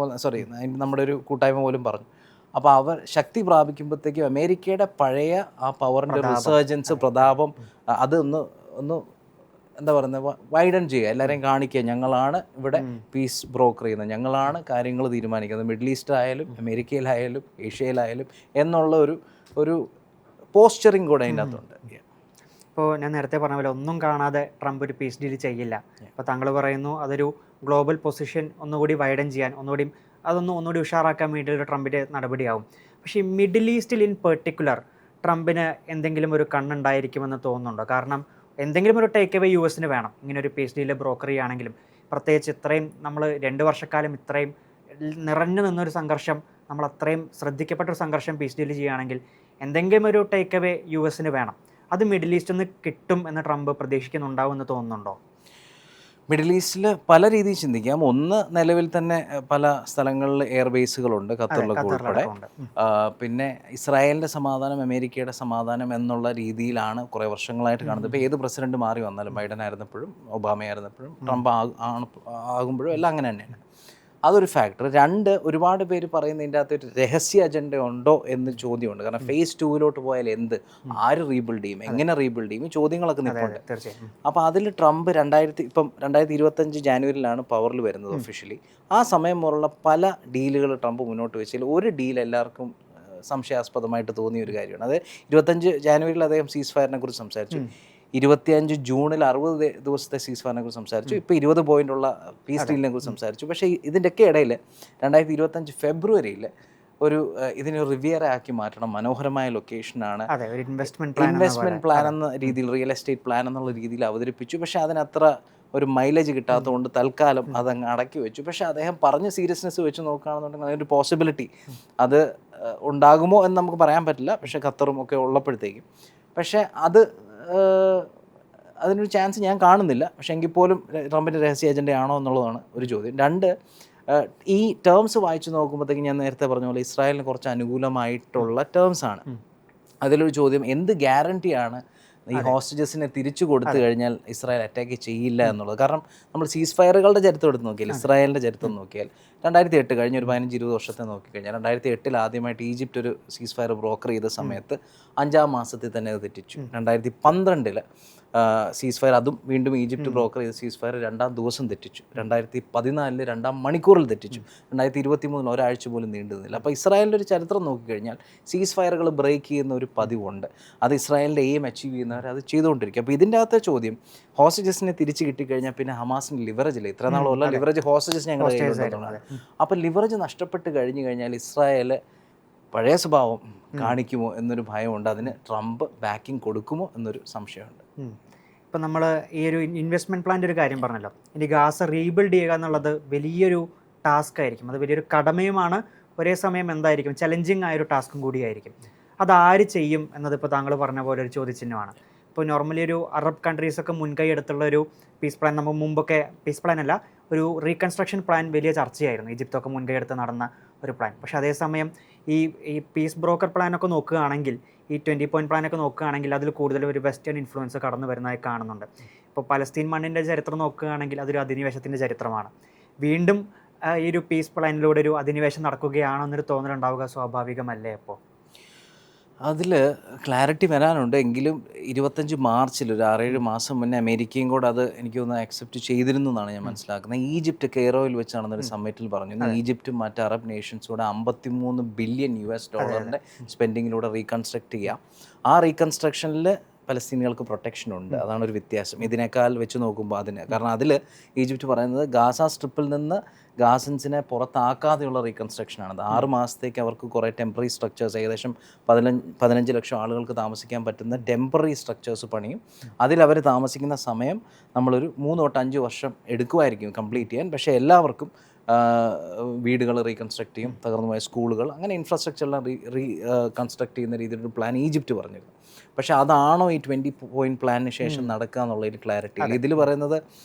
നമ്മുടെ ഒരു കൂട്ടായ്മ പോലും പറഞ്ഞു. അപ്പോൾ അവർ ശക്തി പ്രാപിക്കുമ്പോഴത്തേക്കും അമേരിക്കയുടെ പഴയ ആ പവറിൻ്റെ റിസർജൻസ്, പ്രതാപം അതൊന്ന് എന്താ പറയുന്നത് വൈഡൻ ചെയ്യുക, എല്ലാവരെയും കാണിക്കുക, ഞങ്ങളാണ് ഇവിടെ പീസ് ബ്രോക്കർ ചെയ്യുന്നത്, ഞങ്ങളാണ് കാര്യങ്ങൾ തീരുമാനിക്കുന്നത്, മിഡിൽ ഈസ്റ്റിലായാലും അമേരിക്കയിലായാലും ഏഷ്യയിലായാലും എന്നുള്ള ഒരു പോസ്ചറിങ് കൂടെ അതിൻ്റെ അകത്തുണ്ട്.
ഇപ്പോൾ ഞാൻ നേരത്തെ പറഞ്ഞ പോലെ ഒന്നും കാണാതെ ട്രംപ് ഒരു പീസ് ഡീൽ ചെയ്യില്ല. അപ്പോൾ താങ്കൾ പറയുന്നു അതൊരു ഗ്ലോബൽ പൊസിഷൻ ഒന്നുകൂടി വൈഡൻ ചെയ്യാൻ, ഒന്നുകൂടി ഉഷാറാക്കാൻ വേണ്ടിയിട്ട് ട്രംപിൻ്റെ നടപടിയാവും. പക്ഷേ ഈ മിഡിൽ ഈസ്റ്റിൽ ഇൻ പെർട്ടിക്കുലർ ട്രംപിന് എന്തെങ്കിലും ഒരു കണ്ണുണ്ടായിരിക്കുമെന്ന് തോന്നുന്നുണ്ടോ? കാരണം എന്തെങ്കിലും ഒരു ടേക്ക് അവേ US വേണം ഇങ്ങനെ ഒരു പീസ് ഡീൽ ബ്രോക്കർ ചെയ്യുകയാണെങ്കിലും. പ്രത്യേകിച്ച് ഇത്രയും നമ്മൾ 2 വർഷക്കാലം ഇത്രയും നിറഞ്ഞു നിന്നൊരു സംഘർഷം, നമ്മൾ അത്രയും ശ്രദ്ധിക്കപ്പെട്ടൊരു സംഘർഷം പീസ് ഡീൽ ചെയ്യുകയാണെങ്കിൽ എന്തെങ്കിലും ഒരു ടേക്ക് അവേ US വേണം. അത് മിഡിൽ ഈസ്റ്റിൽ നിന്ന് കിട്ടും എന്ന് ട്രംപ് പ്രതീക്ഷിക്കുന്നുണ്ടാവുമെന്ന് തോന്നുന്നുണ്ടോ?
മിഡിൽ ഈസ്റ്റിൽ പല രീതിയിൽ ചിന്തിക്കാം. ഒന്ന്, നിലവിൽ തന്നെ പല സ്ഥലങ്ങളിൽ എയർബേസുകളുണ്ട്, ഖത്തറിലൊക്കെ ഉൾപ്പെടെ. പിന്നെ ഇസ്രായേലിൻ്റെ സമാധാനം, അമേരിക്കയുടെ സമാധാനം എന്നുള്ള രീതിയിലാണ് കുറേ വർഷങ്ങളായിട്ട് കാണുന്നത്. ഇപ്പോൾ ഏത് പ്രസിഡന്റ് മാറി വന്നാലും, ബൈഡൻ ആയിരുന്നപ്പോഴും ഒബാമ ആയിരുന്നപ്പോഴും ട്രംപ് ആകുമ്പോഴും എല്ലാം അങ്ങനെ തന്നെയാണ്. അതൊരു ഫാക്ടർ. രണ്ട്, ഒരുപാട് പേര് പറയുന്നതിൻ്റെ അകത്ത് ഒരു രഹസ്യ അജണ്ട ഉണ്ടോ എന്ന് ചോദ്യമുണ്ട്. കാരണം ഫേസ് 2 പോയാൽ എന്ത്, ആര് റീബിൽഡ് ചെയ്യും, എങ്ങനെ റീബിൽഡ് ചെയ്യും, ഈ ചോദ്യങ്ങളൊക്കെ നിൽപ്പുണ്ട്.
തീർച്ചയായും.
അപ്പോൾ അതിൽ ട്രംപ് 2025 ജാനുവരിയിലാണ് പവറിൽ വരുന്നത് ഒഫീഷ്യലി. ആ സമയം മുതലുള്ള പല ഡീലുകൾ ട്രംപ് മുന്നോട്ട് വെച്ചതിൽ ഒരു ഡീൽ എല്ലാവർക്കും സംശയാസ്പദമായിട്ട് തോന്നിയ ഒരു കാര്യമാണ്. അത് 25 ജാനുവരിയിൽ അദ്ദേഹം സീസ് ഫയറിനെ കുറിച്ച് സംസാരിച്ചു, 25 ജൂണിൽ 60 ദിവസത്തെ സീസ് ഫയറിനെ കുറിച്ച് സംസാരിച്ചു, ഇപ്പോൾ 20 പോയിൻ്റുള്ള പീസ് ഡീലിനെ കുറിച്ച് സംസാരിച്ചു. പക്ഷേ ഇതിൻ്റെയൊക്കെ ഇടയിൽ 2025 ഫെബ്രുവരിയിൽ ഇതിനെ റിവിയറ ആക്കി മാറ്റണം, മനോഹരമായ ലൊക്കേഷനാണ്, ഇൻവെസ്റ്റ്മെൻറ്റ് പ്ലാൻ എന്ന രീതിയിൽ, റിയൽ എസ്റ്റേറ്റ് പ്ലാൻ എന്നുള്ള രീതിയിൽ അവതരിപ്പിച്ചു. പക്ഷേ അതിനത്ര ഒരു മൈലേജ് കിട്ടാത്തതുകൊണ്ട് തൽക്കാലം അതങ്ങ് അടക്കി വെച്ചു. പക്ഷേ അദ്ദേഹം പറഞ്ഞ സീരിയസ്നെസ് വെച്ച് നോക്കുകയാണെന്നുണ്ടെങ്കിൽ അതിനൊരു പോസിബിലിറ്റി അത് ഉണ്ടാകുമോ എന്ന് നമുക്ക് പറയാൻ പറ്റില്ല. പക്ഷേ ഖത്തറും ഒക്കെ ഉള്ളപ്പോഴത്തേക്കും പക്ഷേ അതിനൊരു ചാൻസ് ഞാൻ കാണുന്നില്ല. പക്ഷേ എങ്കിൽ പോലും ട്രംപിൻ്റെ രഹസ്യ അജണ്ടയാണോ എന്നുള്ളതാണ് ഒരു ചോദ്യം. രണ്ട്, ഈ ടേംസ് വായിച്ചു നോക്കുമ്പോഴത്തേക്കും ഞാൻ നേരത്തെ പറഞ്ഞ പോലെ ഇസ്രായേലിന് കുറച്ച് അനുകൂലമായിട്ടുള്ള ടേംസാണ്. അതിലൊരു ചോദ്യം, എന്ത് ഗ്യാരണ്ടിയാണ് ഈ ഹോസ്റ്റേജസിനെ തിരിച്ചു കൊടുത്തു കഴിഞ്ഞാൽ ഇസ്രായേൽ അറ്റാക്ക് ചെയ്യില്ല എന്നുള്ളത്? കാരണം നമ്മൾ സീസ് ഫയറുകളുടെ ചരിത്രം എടുത്ത് നോക്കിയാൽ, ഇസ്രായേലിൻ്റെ ചരിത്രം നോക്കിയാൽ 2008 കഴിഞ്ഞ ഒരു 15-20 വർഷത്തെ നോക്കിക്കഴിഞ്ഞാൽ 2008 ആദ്യമായിട്ട് ഈജിപ്റ്റ് ഒരു സീസ് ഫയർ ബ്രോക്കർ ചെയ്ത സമയത്ത് 5-ാം മാസത്തിൽ തന്നെ അത് തെറ്റിച്ചു. 2012 സീസ് ഫയർ, അതും വീണ്ടും ഈജിപ്റ്റ് ബ്രോക്കർ ചെയ്ത സീസ് ഫയർ 2-ാം ദിവസം തെറ്റിച്ചു. 2014 2-ാം മണിക്കൂറിൽ തെറ്റിച്ചു. 2023 ഒരാഴ്ച പോലും നീണ്ടുന്നില്ല. അപ്പോൾ ഇസ്രായേലിൻ്റെ ഒരു ചരിത്രം നോക്കിക്കഴിഞ്ഞാൽ സീസ് ഫയറുകൾ ബ്രേക്ക് ചെയ്യുന്ന ഒരു പതിവുണ്ട്. അത് ഇസ്രായേലിൻ്റെ എയിം അച്ചീവ് ചെയ്യുന്നവർ അത് ചെയ്തുകൊണ്ടിരിക്കും. അപ്പോൾ ഇതിൻ്റെ അകത്തെ ചോദ്യം, ഹോസ്റ്റേജസിനെ തിരിച്ച് കിട്ടിക്കഴിഞ്ഞാൽ പിന്നെ ഹമാസിന് ലിവറേജ് ഇല്ല. ഇത്ര നാളുള്ള ലിവറേജ് ഹോസ്റ്റേജസ് ഞങ്ങളുടെ കയ്യിലുണ്ടെന്നുള്ളതാണ്. അപ്പോൾ ലിവറേജ് നഷ്ടപ്പെട്ട് കഴിഞ്ഞു കഴിഞ്ഞാൽ ഇസ്രായേൽ പഴയ സ്വഭാവം കാണിക്കുമോ എന്നൊരു ഭയമുണ്ട്. അതിന് ട്രംപ് ബാക്കിംഗ് കൊടുക്കുമോ എന്നൊരു സംശയമുണ്ട്.
ഇപ്പം നമ്മൾ ഈ ഒരു ഇൻവെസ്റ്റ്മെൻറ്റ് പ്ലാൻ്റെ ഒരു കാര്യം പറഞ്ഞല്ലോ, ഇനി ഗാസ റീബിൽഡ് ചെയ്യുക എന്നുള്ളത് വലിയൊരു ടാസ്ക് ആയിരിക്കും, അത് വലിയൊരു കടമയുമാണ്. ഒരേ സമയം എന്തായിരിക്കും, ചലഞ്ചിങ് ആയൊരു ടാസ്കും കൂടിയായിരിക്കും. അതാര് ചെയ്യും എന്നതിപ്പോൾ താങ്കൾ പറഞ്ഞ പോലെ ഒരു ചോദ്യചിഹ്നമാണ്. ഇപ്പോൾ നോർമലി ഒരു അറബ് കൺട്രീസൊക്കെ മുൻകൈ എടുത്തുള്ള ഒരു പീസ് പ്ലാൻ, നമ്മൾ മുമ്പൊക്കെ പീസ് പ്ലാൻ അല്ല, ഒരു റീകൺസ്ട്രക്ഷൻ പ്ലാൻ വലിയ ചർച്ചയായിരുന്നു. ഈജിപ്തൊക്കെ മുൻകൈ എടുത്ത് നടന്ന ഒരു പ്ലാൻ. പക്ഷേ അതേസമയം ഈ പീസ് ബ്രോക്കർ പ്ലാനൊക്കെ നോക്കുകയാണെങ്കിൽ, ഈ 20 പോയിൻറ്റ് പ്ലാനൊക്കെ നോക്കുകയാണെങ്കിൽ അതിൽ കൂടുതൽ ഒരു വെസ്റ്റേൺ ഇൻഫ്ലുവൻസ് കടന്നു വരുന്നതായി കാണുന്നുണ്ട്. ഇപ്പോൾ പലസ്തീൻ മണ്ണിൻ്റെ ചരിത്രം നോക്കുകയാണെങ്കിൽ അതൊരു അധിനിവേശത്തിൻ്റെ ചരിത്രമാണ്. വീണ്ടും ഈ ഒരു പീസ് പ്ലാനിലൂടെ ഒരു അധിനിവേശം നടക്കുകയാണെന്നൊരു തോന്നലുണ്ടാവുക സ്വാഭാവികമല്ലേ? അപ്പോൾ
അതിൽ ക്ലാരിറ്റി വരാനുണ്ട്. എങ്കിലും 25 മാർച്ചിൽ ഒരു 6-7 മാസം മുന്നേ അമേരിക്കയും കൂടെ അത് എനിക്ക് തോന്നുന്നു അക്സെപ്റ്റ് ചെയ്തിരുന്നു എന്നാണ് ഞാൻ മനസ്സിലാക്കുന്നത്. ഈജിപ്റ്റ് കെയ്റോയിൽ വെച്ച് നടന്നൊരു സമ്മിറ്റിൽ പറഞ്ഞു, ഈജിപ്റ്റും മറ്റ് അറബ് നേഷൻസൂടെ $53 ബില്യൺ സ്പെൻഡിങ്ങിലൂടെ റീകൺസ്ട്രക്ട് ചെയ്യാം. ആ റീകൺസ്ട്രക്ഷനിൽ പലസ്തീനികൾക്ക് പ്രൊട്ടക്ഷൻ ഉണ്ട്. അതാണ് ഒരു വ്യത്യാസം ഇതിനേക്കാൾ വെച്ച് നോക്കുമ്പോൾ. കാരണം അതിൽ ഈജിപ്റ്റ് പറയുന്നത് ഗാസ സ്ട്രിപ്പിൽ നിന്ന് ഗാസൻസിനെ പുറത്താക്കാതെയുള്ള റീകൺസ്ട്രക്ഷനാണ്. 6 മാസത്തേക്ക് അവർക്ക് കുറേ ടെമ്പററി സ്ട്രക്ചേഴ്സ്, ഏകദേശം 15 ലക്ഷം ആളുകൾക്ക് താമസിക്കാൻ പറ്റുന്ന ടെമ്പററി സ്ട്രക്ചേഴ്സ് പണിയും. അതിലവർ താമസിക്കുന്ന സമയം നമ്മളൊരു 3-5 വർഷം എടുക്കുമായിരിക്കും കംപ്ലീറ്റ് ചെയ്യാൻ. പക്ഷേ എല്ലാവർക്കും വീടുകൾ റീകൺസ്ട്രക്ട് ചെയ്യും, തകർന്നുപോയ സ്കൂളുകൾ, അങ്ങനെ ഇൻഫ്രാസ്ട്രക്ചറെല്ലാം കൺസ്ട്രക്ട് ചെയ്യുന്ന രീതിയിലൊരു പ്ലാൻ ഈജിപ്റ്റ് പറഞ്ഞിരുന്നു. പക്ഷേ അതാണോ ഈ 20 പോയിൻറ്റ് പ്ലാനിന് ശേഷം നടക്കുക എന്നുള്ളൊരു ക്ലാരിറ്റി ഇല്ല. ഇതിൽ പറയുന്നത്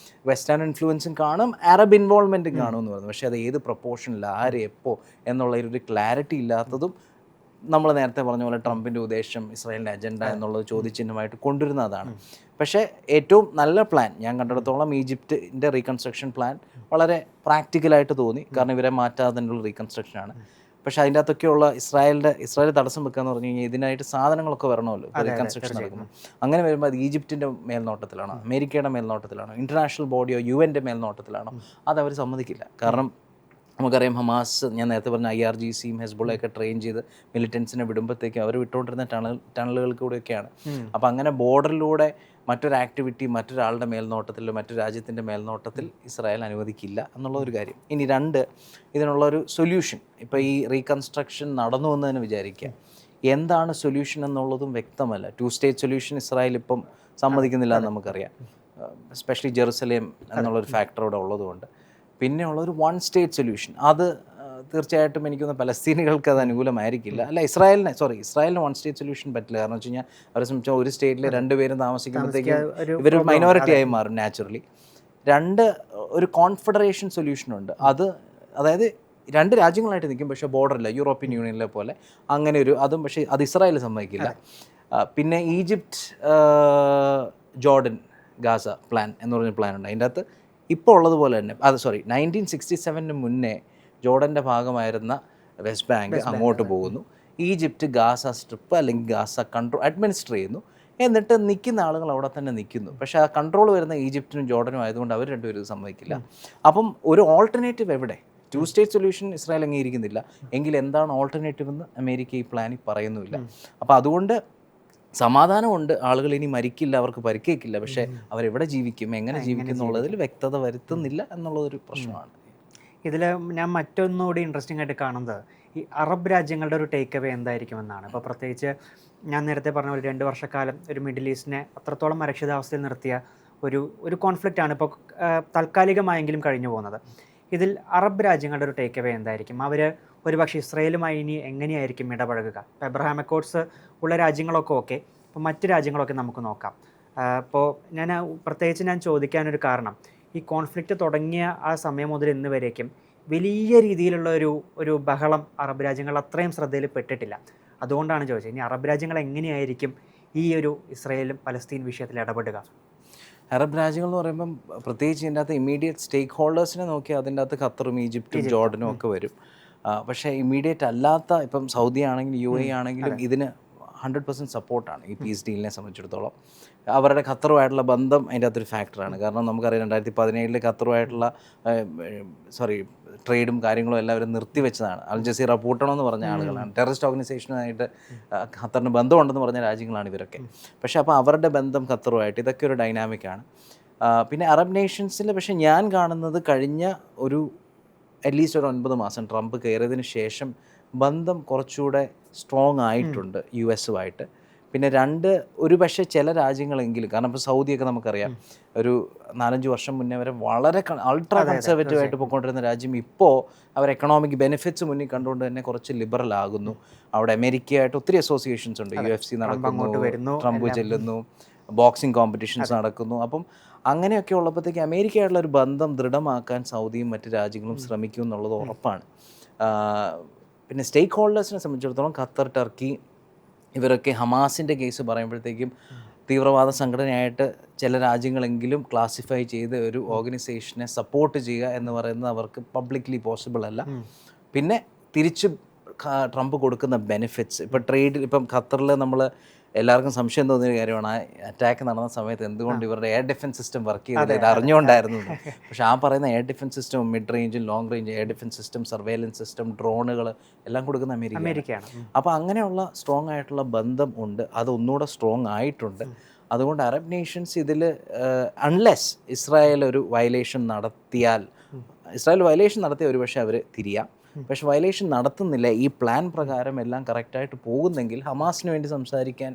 വെസ്റ്റേൺ ഇൻഫ്ലുവൻസും കാണും, അറബ് ഇൻവോൾവ്മെൻറ്റും കാണും എന്ന് പറയുന്നത്. പക്ഷേ അത് ഏത് പ്രൊപ്പോർഷനിൽ, ആര്, എപ്പോൾ എന്നുള്ളൊരു ക്ലാരിറ്റി ഇല്ലാത്തതും നമ്മൾ നേരത്തെ പറഞ്ഞ പോലെ ട്രംപിൻ്റെ ഉദ്ദേശം, ഇസ്രായേലിൻ്റെ അജണ്ട എന്നുള്ളത് ചോദ്യചിഹ്നമായിട്ട് കൊണ്ടുവരുന്നതാണ്. പക്ഷേ ഏറ്റവും നല്ല പ്ലാൻ ഞാൻ കണ്ടിടത്തോളം ഈജിപ്റ്റിൻ്റെ റീകൺസ്ട്രക്ഷൻ പ്ലാൻ വളരെ പ്രാക്ടിക്കലായിട്ട് തോന്നി. കാരണം ഇവരെ മാറ്റാതെ തന്നെയുള്ള റീകൺസ്ട്രക്ഷനാണ്. പക്ഷേ അതിൻ്റെ അകത്തൊക്കെയുള്ള ഇസ്രായേൽ തടസ്സം വെക്കുക എന്ന് പറഞ്ഞു കഴിഞ്ഞാൽ ഇതിനായിട്ട് സാധനങ്ങളൊക്കെ വരണമല്ലോ റീകൺസ്ട്രക്ഷൻ നടക്കുമ്പോൾ. അങ്ങനെ വരുമ്പോൾ അത് ഈജിപ്റ്റിൻ്റെ മേൽനോട്ടത്തിലാണോ, അമേരിക്കയുടെ മേൽനോട്ടത്തിലാണോ, ഇൻ്റർനാഷണൽ ബോഡിയോ UN മേൽനോട്ടത്തിലാണോ, അതവർ സമ്മതിക്കില്ല. കാരണം നമുക്കറിയാം ഹമാസ്, ഞാൻ നേരത്തെ പറഞ്ഞ IRGCയും ഹെസ്ബുള്ളയൊക്കെ ട്രെയിൻ ചെയ്ത് മിലിറ്റൻസിനെ വിടുമ്പോഴത്തേക്കും അവർ വിട്ടുകൊണ്ടിരുന്ന ടണലുകളിൽ കൂടെയൊക്കെയാണ്. അപ്പോൾ അങ്ങനെ ബോർഡറിലൂടെ മറ്റൊരു ആക്ടിവിറ്റി മറ്റൊരാളുടെ മേൽനോട്ടത്തിൽ, മറ്റൊരു രാജ്യത്തിൻ്റെ മേൽനോട്ടത്തിൽ ഇസ്രായേൽ അനുവദിക്കില്ല എന്നുള്ള ഒരു കാര്യം. ഇനി രണ്ട്, ഇതിനുള്ളൊരു സൊല്യൂഷൻ, ഇപ്പോൾ ഈ റീകൺസ്ട്രക്ഷൻ നടന്നു എന്ന് തന്നെ വിചാരിക്കുക, എന്താണ് സൊല്യൂഷൻ എന്നുള്ളതും വ്യക്തമല്ല. 2 സ്റ്റേറ്റ് സൊല്യൂഷൻ ഇസ്രായേൽ ഇപ്പം സമ്മതിക്കുന്നില്ല എന്ന് നമുക്കറിയാം, എസ്പെഷ്യലി ജെറുസലേം എന്നുള്ളൊരു ഫാക്ടർ ഇവിടെ ഉള്ളതുകൊണ്ട്. പിന്നെ ഉള്ളൊരു 1 സ്റ്റേറ്റ് സൊല്യൂഷൻ, അത് തീർച്ചയായിട്ടും എനിക്കൊന്ന് പലസ്തീനികൾക്ക് അത് അനുകൂലമായിരിക്കില്ല. അല്ല, ഇസ്രായേലിന് 1 സ്റ്റേറ്റ് സൊല്യൂഷൻ പറ്റില്ല. കാരണം വെച്ച് കഴിഞ്ഞാൽ അവരെ സംബന്ധിച്ചാൽ ഒരു സ്റ്റേറ്റിൽ 2 പേരും താമസിക്കുമ്പോഴത്തേക്കും ഇവരൊരു മൈനോറിറ്റി ആയി മാറും നാച്ചുറലി. 2, ഒരു കോൺഫെഡറേഷൻ സൊല്യൂഷനുണ്ട്. അതായത് 2 രാജ്യങ്ങളായിട്ട് നിൽക്കും, പക്ഷേ ബോർഡറില്ല, യൂറോപ്യൻ യൂണിയനിലെ പോലെ അങ്ങനെ ഒരു അതും. പക്ഷേ അത് ഇസ്രായേൽ സമ്മതിക്കില്ല. പിന്നെ ഈജിപ്റ്റ്, ജോർഡൻ, ഗാസ പ്ലാൻ എന്ന് പറഞ്ഞ പ്ലാൻ ഉണ്ട്. അതിൻ്റെ അകത്ത് ഇപ്പോൾ ഉള്ളതുപോലെ തന്നെ 1967 മുന്നേ ജോർഡൻ്റെ ഭാഗമായിരുന്ന വെസ്റ്റ് ബാങ്ക് അങ്ങോട്ട് പോകുന്നു. ഈജിപ്റ്റ് ഗാസ സ്ട്രിപ്പ് അല്ലെങ്കിൽ ഗാസ കൺട്രോൾ അഡ്മിനിസ്റ്റർ ചെയ്യുന്നു. എന്നിട്ട് നിൽക്കുന്ന ആളുകൾ അവിടെ തന്നെ നിൽക്കുന്നു. പക്ഷേ ആ കൺട്രോൾ വരുന്ന ഈജിപ്തിനും ജോർഡനും ആയതുകൊണ്ട് അവർ രണ്ടുപേരും ഇത് സമ്മതിക്കില്ല. അപ്പം ഒരു ഓൾട്ടർനേറ്റീവ് എവിടെ? 2 സ്റ്റേറ്റ് സൊല്യൂഷൻ ഇസ്രായേൽ അംഗീകരിക്കുന്നില്ല എങ്കിൽ എന്താണ് ഓൾട്ടർനേറ്റീവ് എന്ന് അമേരിക്ക ഈ പ്ലാനിൽ പറയുന്നുമില്ല. അപ്പോൾ അതുകൊണ്ട് സമാധാനമുണ്ട്, ആളുകൾ ഇനി മരിക്കില്ല, അവർക്ക് പരിക്കേക്കില്ല, പക്ഷേ അവരെവിടെ ജീവിക്കും, എങ്ങനെ ജീവിക്കും എന്നുള്ളതിൽ വ്യക്തത വരുത്തുന്നില്ല എന്നുള്ളതൊരു പ്രശ്നമാണ്.
ഇതിൽ ഞാൻ മറ്റൊന്നുകൂടി ഇൻട്രസ്റ്റിംഗ് ആയിട്ട് കാണുന്നത് ഈ അറബ് രാജ്യങ്ങളുടെ ഒരു ടേക്ക് അവേ എന്തായിരിക്കുമെന്നാണ്. ഇപ്പോൾ പ്രത്യേകിച്ച് ഞാൻ നേരത്തെ പറഞ്ഞ ഒരു 2 വർഷക്കാലം ഒരു മിഡിൽ ഈസ്റ്റിനെ അത്രത്തോളം അരക്ഷിതാവസ്ഥയിൽ നിർത്തിയ ഒരു കോൺഫ്ലിക്റ്റാണ് ഇപ്പോൾ താൽക്കാലികമായെങ്കിലും കഴിഞ്ഞു പോകുന്നത്. ഇതിൽ അറബ് രാജ്യങ്ങളുടെ ഒരു ടേക്ക് അവേ എന്തായിരിക്കും? അവർ ഒരുപക്ഷെ ഇസ്രയേലുമായി ഇനി എങ്ങനെയായിരിക്കും ഇടപഴകുക? ഇപ്പോൾ എബ്രഹാം അക്കോർഡ്സ് ഉള്ള രാജ്യങ്ങളൊക്കെ ഓക്കെ, ഇപ്പോൾ മറ്റ് രാജ്യങ്ങളൊക്കെ നമുക്ക് നോക്കാം. ഇപ്പോൾ പ്രത്യേകിച്ച് ഞാൻ ചോദിക്കാനൊരു കാരണം, ഈ കോൺഫ്ലിക്റ്റ് തുടങ്ങിയ ആ സമയം മുതൽ ഇന്ന് വരേക്കും വലിയ രീതിയിലുള്ള ഒരു ബഹളം അറബ് രാജ്യങ്ങൾ അത്രയും ശ്രദ്ധയിൽ പെട്ടിട്ടില്ല. അതുകൊണ്ടാണ് ചോദിച്ചത്, ഇനി അറബ് രാജ്യങ്ങൾ എങ്ങനെയായിരിക്കും ഈ ഒരു ഇസ്രയേലും പലസ്തീൻ വിഷയത്തിൽ ഇടപെടുക?
അറബ് രാജ്യങ്ങൾ എന്ന് പറയുമ്പം പ്രത്യേകിച്ച് ഇതിൻ്റെ അകത്ത് ഇമ്മീഡിയറ്റ് സ്റ്റേക്ക് ഹോൾഡേഴ്സിനെ നോക്കിയാൽ അതിൻ്റെ അകത്ത് ഖത്തറും ഈജിപ്റ്റും ജോർഡനും ഒക്കെ വരും. പക്ഷേ ഇമ്മീഡിയറ്റ് അല്ലാത്ത ഇപ്പം സൗദി ആണെങ്കിലും UAE ആണെങ്കിലും ഇതിന് 100% സപ്പോർട്ടാണ് ഈ പീസ് ഡീലിനെ സംബന്ധിച്ചിടത്തോളം. അവരുടെ ഖത്തറുമായിട്ടുള്ള ബന്ധം അതിൻ്റെ അകത്തൊരു ഫാക്ടറാണ്. കാരണം നമുക്കറിയാം 2017 ഖത്തറുമായിട്ടുള്ള ട്രേഡും കാര്യങ്ങളും എല്ലാവരും നിർത്തിവെച്ചതാണ്. അൽ ജസീറ പൂട്ടണമെന്ന് പറഞ്ഞ ആളുകളാണ്. ടെററിസ്റ്റ് ഓർഗനൈസേഷനായിട്ട് ഖത്തറിന് ബന്ധമുണ്ടെന്ന് പറഞ്ഞ രാജ്യങ്ങളാണ് ഇവരൊക്കെ. പക്ഷേ അപ്പോൾ അവരുടെ ബന്ധം ഖത്തറുമായിട്ട് ഇതൊക്കെ ഒരു ഡൈനാമിക്കാണ്. പിന്നെ അറബ് നേഷൻസിൽ പക്ഷേ ഞാൻ കാണുന്നത് കഴിഞ്ഞ അറ്റ്ലീസ്റ്റ് ഒരു 9 മാസം ട്രംപ് കയറിയതിന് ശേഷം ബന്ധം കുറച്ചുകൂടെ സ്ട്രോങ് ആയിട്ടുണ്ട് US-ഉമായിട്ട്. പിന്നെ ഒരു പക്ഷേ ചില രാജ്യങ്ങളെങ്കിലും, കാരണം ഇപ്പോൾ സൗദിയൊക്കെ നമുക്കറിയാം ഒരു 4-5 വർഷം മുന്നേ വരെ വളരെ അൾട്രാ കൺസർവേറ്റീവ് ആയിട്ട് പോയിക്കൊണ്ടിരുന്ന രാജ്യം ഇപ്പോൾ അവർ എക്കണോമിക് ബെനിഫിറ്റ്സ് മുന്നിൽ കണ്ടുകൊണ്ട് തന്നെ കുറച്ച് ലിബറൽ ആകുന്നു. അവിടെ അമേരിക്കയായിട്ട് ഒത്തിരി അസോസിയേഷൻസ് ഉണ്ട്. UFC നടക്കുന്നു, ട്രംപ് ചെല്ലുന്നു, ബോക്സിംഗ് കോമ്പറ്റീഷൻസ് നടക്കുന്നു. അപ്പം അങ്ങനെയൊക്കെ ഉള്ളപ്പോഴത്തേക്ക് അമേരിക്കയായിട്ടുള്ള ഒരു ബന്ധം ദൃഢമാക്കാൻ സൗദിയും മറ്റ് രാജ്യങ്ങളും ശ്രമിക്കും എന്നുള്ളത് ഉറപ്പാണ്. പിന്നെ സ്റ്റേക്ക് ഹോൾഡേഴ്സിനെ സംബന്ധിച്ചിടത്തോളം ഖത്തർ, ടർക്കി ഇവരൊക്കെ ഹമാസിൻ്റെ കേസ് പറയുമ്പോഴത്തേക്കും തീവ്രവാദ സംഘടനയായിട്ട് ചില രാജ്യങ്ങളെങ്കിലും ക്ലാസിഫൈ ചെയ്ത് ഒരു ഓർഗനൈസേഷനെ സപ്പോർട്ട് ചെയ്യുക എന്ന് പറയുന്നത് അവർക്ക് പബ്ലിക്ലി പോസിബിൾ അല്ല. പിന്നെ തിരിച്ച് ട്രംപ് കൊടുക്കുന്ന ബെനിഫിറ്റ്സ്, ഇപ്പോൾ ട്രേഡിൽ, ഇപ്പം ഖത്തറിൽ നമ്മൾ എല്ലാവർക്കും സംശയം തോന്നിയ കാര്യമാണ് അറ്റാക്ക് നടന്ന സമയത്ത് എന്തുകൊണ്ട് ഇവരുടെ എയർ ഡിഫൻസ് സിസ്റ്റം വർക്ക് ചെയ്തത്, ഇത് അറിഞ്ഞുകൊണ്ടായിരുന്നു. പക്ഷേ ആ പറയുന്ന എയർ ഡിഫൻസ് സിസ്റ്റം, മിഡ് റേഞ്ചും long range air defence system, surveillance system, ഡ്രോണുകൾ എല്ലാം കൊടുക്കുന്ന അമേരിക്കയാണ്. അപ്പോൾ അങ്ങനെയുള്ള സ്ട്രോങ് ആയിട്ടുള്ള ബന്ധം ഉണ്ട്, അത് ഒന്നുകൂടെ സ്ട്രോങ് ആയിട്ടുണ്ട്. അതുകൊണ്ട് അറബ് നേഷൻസ് ഇതിൽ അൺലെസ് ഇസ്രായേൽ ഒരു വയലേഷൻ നടത്തിയാൽ, ഇസ്രായേൽ വയലേഷൻ നടത്തിയ ഒരുപക്ഷെ അവർ തിരിയാം. പക്ഷെ വയലേഷൻ നടത്തുന്നില്ല, ഈ പ്ലാൻ പ്രകാരം എല്ലാം കറക്റ്റായിട്ട് പോകുന്നെങ്കിൽ ഹമാസിന് വേണ്ടി സംസാരിക്കാൻ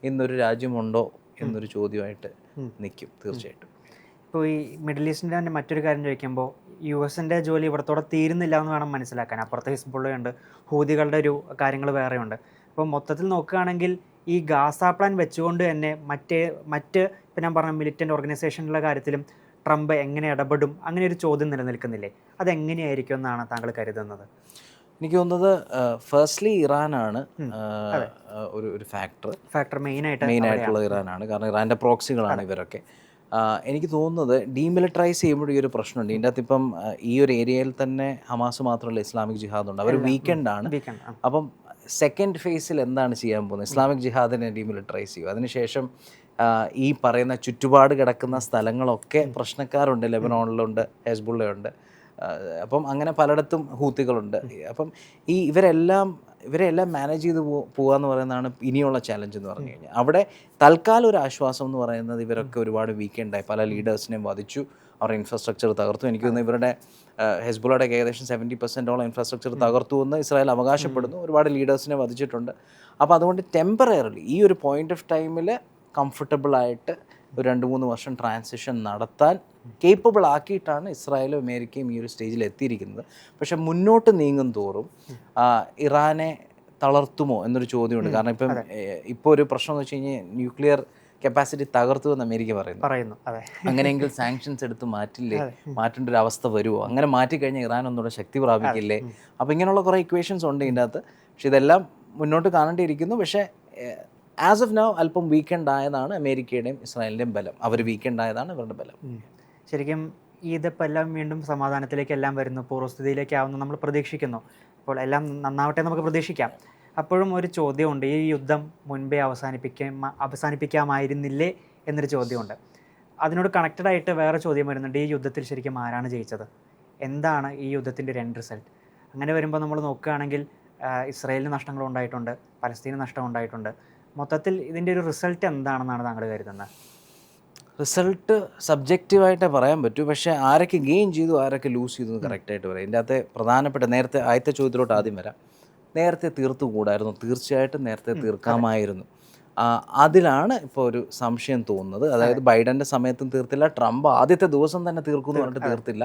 ഇന്നൊരു രാജ്യമുണ്ടോ എന്നൊരു ചോദ്യമായിട്ട് നിൽക്കും തീർച്ചയായിട്ടും.
ഇപ്പോൾ ഈ മിഡിൽ ഈസ്റ്റിൻ്റെ തന്നെ മറ്റൊരു കാര്യം ചോദിക്കുമ്പോൾ US-ൻ്റെ ജോലി ഇവിടത്തോടെ തീരുന്നില്ല എന്ന് വേണം മനസ്സിലാക്കാൻ. അപ്പുറത്തെ ഹിസ്ബുള്ളയുണ്ട്, ഹൂതികളുടെ കാര്യങ്ങൾ വേറെയുണ്ട്. അപ്പോൾ മൊത്തത്തിൽ നോക്കുകയാണെങ്കിൽ ഈ ഗാസ പ്ലാൻ വെച്ചുകൊണ്ട് തന്നെ മറ്റ് ഇപ്പം ഞാൻ പറഞ്ഞ മിലിറ്റൻ്റ് ഓർഗനൈസേഷനുള്ള കാര്യത്തിലും ട്രംപ് എങ്ങനെ ഇടപെടും, അങ്ങനെ ഒരു ചോദ്യം നിലനിൽക്കുന്നില്ലേ? അതെങ്ങനെയായിരിക്കും എന്നാണ് താങ്കൾ കരുതുന്നത്?
എനിക്ക് തോന്നുന്നത് ഫസ്റ്റ്ലി ഇറാനാണ് ഒരു ഫാക്ടർ മെയിനായിട്ടുള്ള ഇറാനാണ്. കാരണം ഇറാൻ്റെ പ്രോക്സികളാണ് ഇവരൊക്കെ. എനിക്ക് തോന്നുന്നത് ഡീമിലിറ്ററൈസ് ചെയ്യുമ്പോൾ ഈ ഒരു പ്രശ്നമുണ്ട്. ഇതിൻ്റെ അകത്ത് ഇപ്പം ഈ ഒരു ഏരിയയിൽ തന്നെ ഹമാസ് മാത്രമല്ല ഇസ്ലാമിക് ജിഹാദുണ്ട്. അവർ വീക്കെൻഡാണ്. അപ്പം സെക്കൻഡ് ഫേസിൽ എന്താണ് ചെയ്യാൻ പോകുന്നത്? ഇസ്ലാമിക് ജിഹാദിനെ ഡീമിലിറ്ററൈസ് ചെയ്യും. അതിനുശേഷം ഈ പറയുന്ന ചുറ്റുപാട് കിടക്കുന്ന സ്ഥലങ്ങളൊക്കെ പ്രശ്നക്കാരുണ്ട്. ലെബനോണിലുണ്ട്, ഹെസ്ബുള്ളയുണ്ട്, അപ്പം അങ്ങനെ പലയിടത്തും ഹൂത്തികളുണ്ട്. അപ്പം ഇവരെല്ലാം മാനേജ് ചെയ്ത് പോകാമെന്ന് പറയുന്നതാണ് ഇനിയുള്ള ചാലഞ്ച് എന്ന് പറഞ്ഞു കഴിഞ്ഞാൽ. അവിടെ തൽക്കാലം ഒരു ആശ്വാസം എന്ന് പറയുന്നത് ഇവരൊക്കെ ഒരുപാട് വീക്കെൻഡായി പല ലീഡേഴ്സിനെയും വധിച്ചു, അവരുടെ ഇൻഫ്രാസ്ട്രക്ചർ തകർത്തു. എനിക്ക് തോന്നുന്നു ഇവരുടെ ഹെസ്ബുള്ളയുടെ ഏകദേശം 70% ഇൻഫ്രാസ്ട്രക്ചർ തകർത്തു എന്ന് ഇസ്രായേൽ അവകാശപ്പെടുന്നു. ഒരുപാട് ലീഡേഴ്സിനെ വധിച്ചിട്ടുണ്ട്. അപ്പോൾ അതുകൊണ്ട് ടെമ്പററിലി ഈ ഒരു പോയിന്റ് ഓഫ് ടൈമിൽ കംഫർട്ടബിളായിട്ട് ഒരു 2-3 വർഷം ട്രാൻസിഷൻ നടത്താൻ കേപ്പബിൾ ആക്കിയിട്ടാണ് ഇസ്രായേലും അമേരിക്കയും ഈ ഒരു സ്റ്റേജിൽ എത്തിയിരിക്കുന്നത്. പക്ഷെ മുന്നോട്ട് നീങ്ങും തോറും ഇറാനെ തളർത്തുമോ എന്നൊരു ചോദ്യമുണ്ട്. കാരണം ഇപ്പോൾ ഒരു പ്രശ്നം എന്ന് വെച്ച് കഴിഞ്ഞാൽ ന്യൂക്ലിയർ കപ്പാസിറ്റി തകർത്തു എന്ന് അമേരിക്ക പറയുന്നു. അങ്ങനെയെങ്കിൽ സാങ്ഷൻസ് എടുത്ത് മാറ്റേണ്ട ഒരു അവസ്ഥ വരുമോ? അങ്ങനെ മാറ്റിക്കഴിഞ്ഞാൽ ഇറാൻ ഒന്നുകൂടെ ശക്തി പ്രാപിക്കില്ലേ? അപ്പോൾ ഇങ്ങനെയുള്ള കുറേ ഇക്വേഷൻസ് ഉണ്ട് ഇതിൻ്റെ അകത്ത്. പക്ഷെ ഇതെല്ലാം മുന്നോട്ട് കാണേണ്ടിയിരിക്കുന്നു. പക്ഷേ ആസ് ഓഫ് നൗ അല്പം വീക്കെൻഡ് ആയതാണ് അമേരിക്കയുടെയും ഇസ്രായേലിൻ്റെയും ബലം. അവർ വീക്കെൻഡ് ആയതാണ് ഇവരുടെ ബലം.
ശരിക്കും ഇതിപ്പോൾ എല്ലാം വീണ്ടും സമാധാനത്തിലേക്ക് എല്ലാം വരുന്നു, പൂർവ്വസ്ഥിതിയിലേക്കാവുന്നു നമ്മൾ പ്രതീക്ഷിക്കുന്നു. അപ്പോൾ എല്ലാം നന്നാവട്ടെ എന്ന് നമുക്ക് പ്രതീക്ഷിക്കാം. അപ്പോഴും ഒരു ചോദ്യമുണ്ട്, ഈ യുദ്ധം മുൻപേ അവസാനിപ്പിക്കാമായിരുന്നില്ലേ എന്നൊരു ചോദ്യമുണ്ട്. അതിനോട് കണക്റ്റഡ് ആയിട്ട് വേറെ ചോദ്യം വരുന്നുണ്ട്, ഈ യുദ്ധത്തിൽ ശരിക്കും ആരാണ് ജയിച്ചത്? എന്താണ് ഈ യുദ്ധത്തിൻ്റെ ഒരു എൻഡ് റിസൾട്ട്? അങ്ങനെ വരുമ്പോൾ നമ്മൾ നോക്കുകയാണെങ്കിൽ ഇസ്രായേലിന് നഷ്ടങ്ങൾ ഉണ്ടായിട്ടുണ്ട്, പലസ്തീന് നഷ്ടം ഉണ്ടായിട്ടുണ്ട്. മൊത്തത്തിൽ ഇതിൻ്റെ ഒരു റിസൾട്ട് എന്താണെന്നാണ് താങ്കൾ കരുതുന്നത്?
റിസൾട്ട് സബ്ജക്റ്റീവായിട്ടേ പറയാൻ പറ്റൂ, പക്ഷേ ആരൊക്കെ ഗെയിൻ ചെയ്തു ആരൊക്കെ ലൂസ് ചെയ്തു എന്ന് കറക്റ്റായിട്ട് പറയാം. ഇതിൻ്റെ അകത്തെ പ്രധാനപ്പെട്ട, നേരത്തെ ആദ്യത്തെ ചോദ്യത്തിലോട്ട് ആദ്യം വരാം. നേരത്തെ തീർത്തുകൂടായിരുന്നു, തീർച്ചയായിട്ടും നേരത്തെ തീർക്കാമായിരുന്നു. അതിലാണ് ഇപ്പോൾ ഒരു സംശയം തോന്നുന്നത്. അതായത് ബൈഡൻ്റെ സമയത്തും തീർത്തില്ല, ട്രംപ് ആദ്യത്തെ ദിവസം തന്നെ തീർക്കുമെന്ന് പറഞ്ഞിട്ട് തീർത്തില്ല.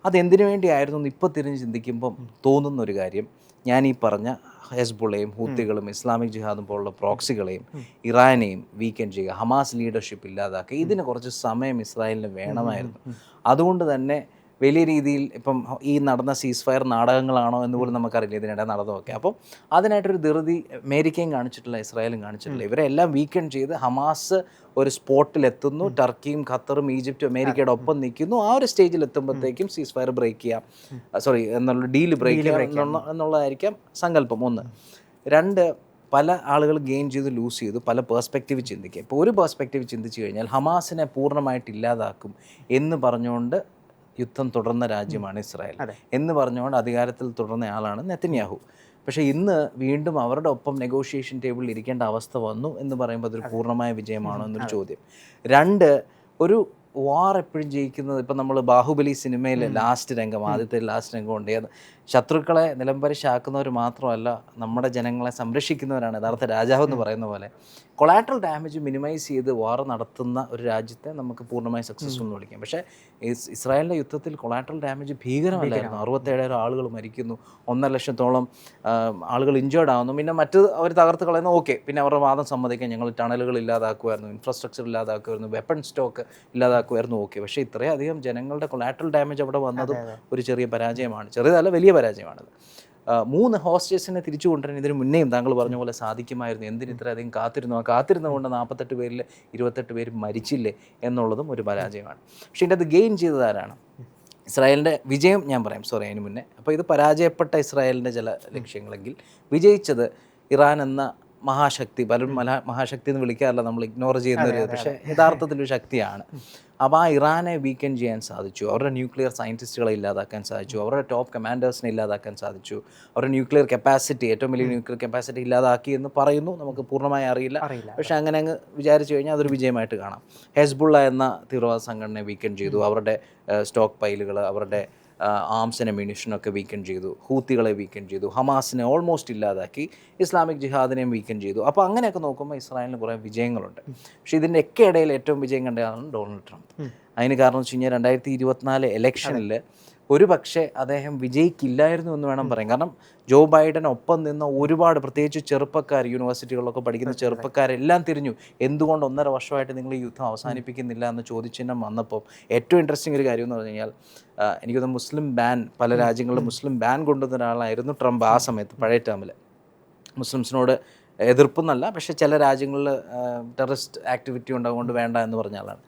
അതെന്തിനു വേണ്ടിയായിരുന്നു എന്ന് ഇപ്പോൾ തിരിഞ്ഞ് ചിന്തിക്കുമ്പം തോന്നുന്ന ഒരു കാര്യം, ഞാൻ ഈ പറഞ്ഞ ഹെസ്ബുള്ളയും ഹൂത്തികളും ഇസ്ലാമിക് ജിഹാദും പോലുള്ള പ്രോക്സികളെയും ഇറാനെയും വീക്കെൻ ചെയ്യുക, ഹമാസ് ലീഡർഷിപ്പ് ഇല്ലാതാക്കുക, ഇതിന് കുറച്ച് സമയം ഇസ്രായേലിന് വേണമായിരുന്നു. അതുകൊണ്ട് തന്നെ വലിയ രീതിയിൽ ഇപ്പം ഈ നടന്ന സീസ് ഫയർ നാടകങ്ങളാണോ എന്ന് പോലും നമുക്കറിയില്ല, ഇതിനിടെ നടന്നതൊക്കെ. അപ്പം അതിനായിട്ടൊരു ധൃതി അമേരിക്കയും കാണിച്ചിട്ടില്ല, ഇസ്രായേലും കാണിച്ചിട്ടില്ല. ഇവരെല്ലാം വീക്കെൻഡ് ചെയ്ത് ഹമാസ് ഒരു സ്പോട്ടിലെത്തുന്നു, ടർക്കിയും ഖത്തറും ഈജിപ്റ്റും അമേരിക്കയുടെ ഒപ്പം നിൽക്കുന്നു. ആ ഒരു സ്റ്റേജിൽ എത്തുമ്പോഴത്തേക്കും സീസ് ഫയർ ബ്രേക്ക് ചെയ്യാം, എന്നുള്ള ഡീല് ബ്രേക്ക് ചെയ്യാം എന്നുള്ളതായിരിക്കാം സങ്കല്പം. ഒന്ന്. രണ്ട്, പല ആളുകൾ ഗെയിൻ ചെയ്ത് ലൂസ് ചെയ്തു, പല പേഴ്സ്പെക്റ്റീവ് ചിന്തിക്കുക. ഇപ്പോൾ ഒരു പേഴ്സ്പെക്റ്റീവ് ചിന്തിച്ചു കഴിഞ്ഞാൽ ഹമാസിനെ പൂർണ്ണമായിട്ട് ഇല്ലാതാക്കും എന്ന് പറഞ്ഞുകൊണ്ട് യുദ്ധം തുടർന്ന രാജ്യമാണ് ഇസ്രായേൽ എന്ന് പറഞ്ഞുകൊണ്ട് അധികാരത്തിൽ തുടർന്ന ആളാണ് നെതന്യാഹു. പക്ഷേ ഇന്ന് വീണ്ടും അവരുടെ ഒപ്പം നെഗോഷിയേഷൻ ടേബിളിൽ ഇരിക്കേണ്ട അവസ്ഥ വന്നു എന്ന് പറയുമ്പോൾ അതൊരു പൂർണ്ണമായ വിജയമാണോ എന്നൊരു ചോദ്യം. രണ്ട്, ഒരു വാർ എപ്പോഴും ജയിക്കുന്നത്, ഇപ്പം നമ്മൾ ബാഹുബലി സിനിമയിലെ ലാസ്റ്റ് രംഗം, ആദ്യത്തെ ലാസ്റ്റ് രംഗം ഉണ്ട്, ശത്രുക്കളെ നിലംപരിശാക്കുന്നവർ മാത്രമല്ല നമ്മുടെ ജനങ്ങളെ സംരക്ഷിക്കുന്നവരാണ് യഥാർത്ഥ രാജാവ് എന്ന് പറയുന്ന പോലെ. കൊളാട്രൽ ഡാമേജ് മിനിമൈസ് ചെയ്ത് വാർ നടത്തുന്ന ഒരു രാജ്യത്തെ നമുക്ക് പൂർണ്ണമായി സക്സസ്ഫുൾ എന്ന് വിളിക്കാം. പക്ഷേ ഇസ്രായേലിൻ്റെ യുദ്ധത്തിൽ കൊളാട്രൽ ഡാമേജ് ഭീകരമല്ലായിരുന്നു. 67,000 ആളുകൾ മരിക്കുന്നു, 1,50,000-ഓളം ആളുകൾ ഇഞ്ചേർഡ് ആവുന്നു. പിന്നെ അവർ തകർത്ത് കളയുന്നു, ഓക്കെ, പിന്നെ അവരുടെ വാദം സമ്മതിക്കാൻ, ഞങ്ങൾ ടണലുകൾ ഇല്ലാതാക്കുമായിരുന്നു, ഇൻഫ്രാസ്ട്രക്ചർ ഇല്ലാതാക്കുമായിരുന്നു, വെപ്പൺ സ്റ്റോക്ക് ഇല്ലാതാക്കുമായിരുന്നു, ഓക്കെ. പക്ഷേ ഇത്രയധികം ജനങ്ങളുടെ കൊളാട്രൽ ഡാമേജ് അവിടെ വന്നതും ഒരു ചെറിയ പരാജയമാണ്, ചെറിയതല്ല വലിയ പരാജയമാണത്. 3 ഹോസ്റ്റേഴ്സിനെ തിരിച്ചു കൊണ്ടുവരാൻ ഇതിന് മുന്നേയും താങ്കൾ പറഞ്ഞ പോലെ സാധിക്കുമായിരുന്നു. എന്തിന് ഇത്രയധികം കാത്തിരുന്നു? ആ കാത്തിരുന്നുകൊണ്ട് 48 പേരിൽ 28 പേര് മരിച്ചില്ലേ എന്നുള്ളതും ഒരു പരാജയമാണ്. പക്ഷേ ഇതിൻ്റെ അത് ഗെയിൻ ചെയ്തത് ആരാണ്? ഇസ്രായേലിൻ്റെ വിജയം ഞാൻ പറയാം, അതിന് മുന്നേ. അപ്പോൾ ഇത് പരാജയപ്പെട്ട ഇസ്രായേലിൻ്റെ ചില ലക്ഷ്യങ്ങളെങ്കിൽ വിജയിച്ചത് ഇറാൻ എന്ന മഹാശക്തി, പലരും മഹാശക്തി എന്ന് വിളിക്കാറില്ല, നമ്മൾ ഇഗ്നോർ ചെയ്യുന്നൊരു, പക്ഷേ യഥാർത്ഥത്തിലൊരു ശക്തിയാണ്. അപ്പോൾ ആ ഇറാനെ വീക്കെൻ ചെയ്യാൻ സാധിച്ചു, അവരുടെ ന്യൂക്ലിയർ സയൻറ്റിസ്റ്റുകളെ ഇല്ലാതാക്കാൻ സാധിച്ചു, അവരുടെ ടോപ്പ് കമാൻഡേഴ്സിനെ ഇല്ലാതാക്കാൻ സാധിച്ചു, അവരുടെ ന്യൂക്ലിയർ കപ്പാസിറ്റി, ഏറ്റവും വലിയ ന്യൂക്ലിയർ കപ്പാസിറ്റി ഇല്ലാതാക്കി എന്ന് പറയുന്നു, നമുക്ക് പൂർണ്ണമായി അറിയില്ല. പക്ഷേ അങ്ങനെ അങ്ങ് വിചാരിച്ചു കഴിഞ്ഞാൽ അതൊരു വിജയമായിട്ട് കാണാം. ഹെസ്ബുള്ള എന്ന തീവ്രവാദ സംഘടനയെ വീക്കെൻ ചെയ്തു, അവരുടെ സ്റ്റോക്ക് പൈലുകൾ, അവരുടെ ആംസ് ആൻഡ് അമ്യൂണിഷനൊക്കെ വീക്കെൻ ചെയ്തു, ഹൂത്തികളെ വീക്കെൻ ചെയ്തു, ഹമാസിനെ ഓൾമോസ്റ്റ് ഇല്ലാതാക്കി, ഇസ്ലാമിക് ജിഹാദിനെയും വീക്കെൻ ചെയ്തു. അപ്പോൾ അങ്ങനെയൊക്കെ നോക്കുമ്പോൾ ഇസ്രായേലിന് കുറേ വിജയങ്ങളുണ്ട്. പക്ഷേ ഇതിൻ്റെ ഒക്കെ ഇടയിൽ ഏറ്റവും വിജയം കണ്ടതാണ് ഡൊണാൾഡ് ട്രംപ്. അതിന് കാരണം വെച്ച് കഴിഞ്ഞാൽ 2024 ഇലക്ഷനിൽ ഒരു പക്ഷേ അദ്ദേഹം വിജയിക്കില്ലായിരുന്നു എന്ന് വേണം പറയാം. കാരണം ജോ ബൈഡനൊപ്പം നിന്ന ഒരുപാട്, പ്രത്യേകിച്ച് ചെറുപ്പക്കാർ, യൂണിവേഴ്സിറ്റികളിലൊക്കെ പഠിക്കുന്ന ചെറുപ്പക്കാരെല്ലാം തിരിഞ്ഞു, എന്തുകൊണ്ട് 1.5 വർഷമായിട്ട് നിങ്ങൾ ഈ യുദ്ധം അവസാനിപ്പിക്കുന്നില്ല എന്ന ചോദ്യചിഹ്നം വന്നപ്പോൾ ഏറ്റവും ഇൻട്രസ്റ്റിംഗ് ഒരു കാര്യം എന്ന് പറഞ്ഞു കഴിഞ്ഞാൽ, എനിക്കൊന്ന് മുസ്ലിം ബാൻ, പല രാജ്യങ്ങളിലും മുസ്ലിം ബാൻ കൊണ്ടുവന്ന ഒരാളായിരുന്നു ട്രംപ് ആ സമയത്ത്, പഴയ ടേമിൽ. മുസ്ലിംസിനോട് എതിർപ്പെന്നല്ല, പക്ഷേ ചില രാജ്യങ്ങളിൽ ടെററിസ്റ്റ് ആക്ടിവിറ്റി ഉണ്ടാകുകൊണ്ട് വേണ്ട എന്ന് പറഞ്ഞ ആളാണ്.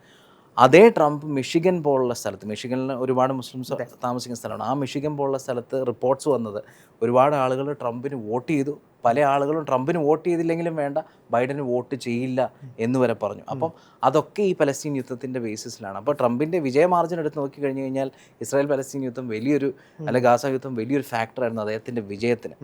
അതേ ട്രംപ് മിഷിഗൻ പോലുള്ള സ്ഥലത്ത്, മിഷിഗനിൽ ഒരുപാട് മുസ്ലിംസ് താമസിക്കുന്ന സ്ഥലമാണ്, ആ മിഷിഗൻ പോലുള്ള സ്ഥലത്ത് റിപ്പോർട്ട്സ് വന്നത് ഒരുപാട് ആളുകൾ ട്രംപിന് വോട്ട് ചെയ്തു, പല ആളുകളും ട്രംപിന് വോട്ട് ചെയ്തില്ലെങ്കിലും വേണ്ട, ബൈഡന് വോട്ട് ചെയ്യില്ല എന്ന് വരെ പറഞ്ഞു. അപ്പം അതൊക്കെ ഈ പലസ്തീൻ യുദ്ധത്തിൻ്റെ ബേസിസിലാണ്. അപ്പോൾ ട്രംപിൻ്റെ വിജയ മാർജിൻ എടുത്ത് നോക്കിക്കഴിഞ്ഞ് കഴിഞ്ഞാൽ ഇസ്രായേൽ പലസ്തീൻ യുദ്ധം വലിയൊരു, ഗാസ യുദ്ധം വലിയൊരു ഫാക്ടറായിരുന്നു അദ്ദേഹത്തിൻ്റെ വിജയത്തിന്.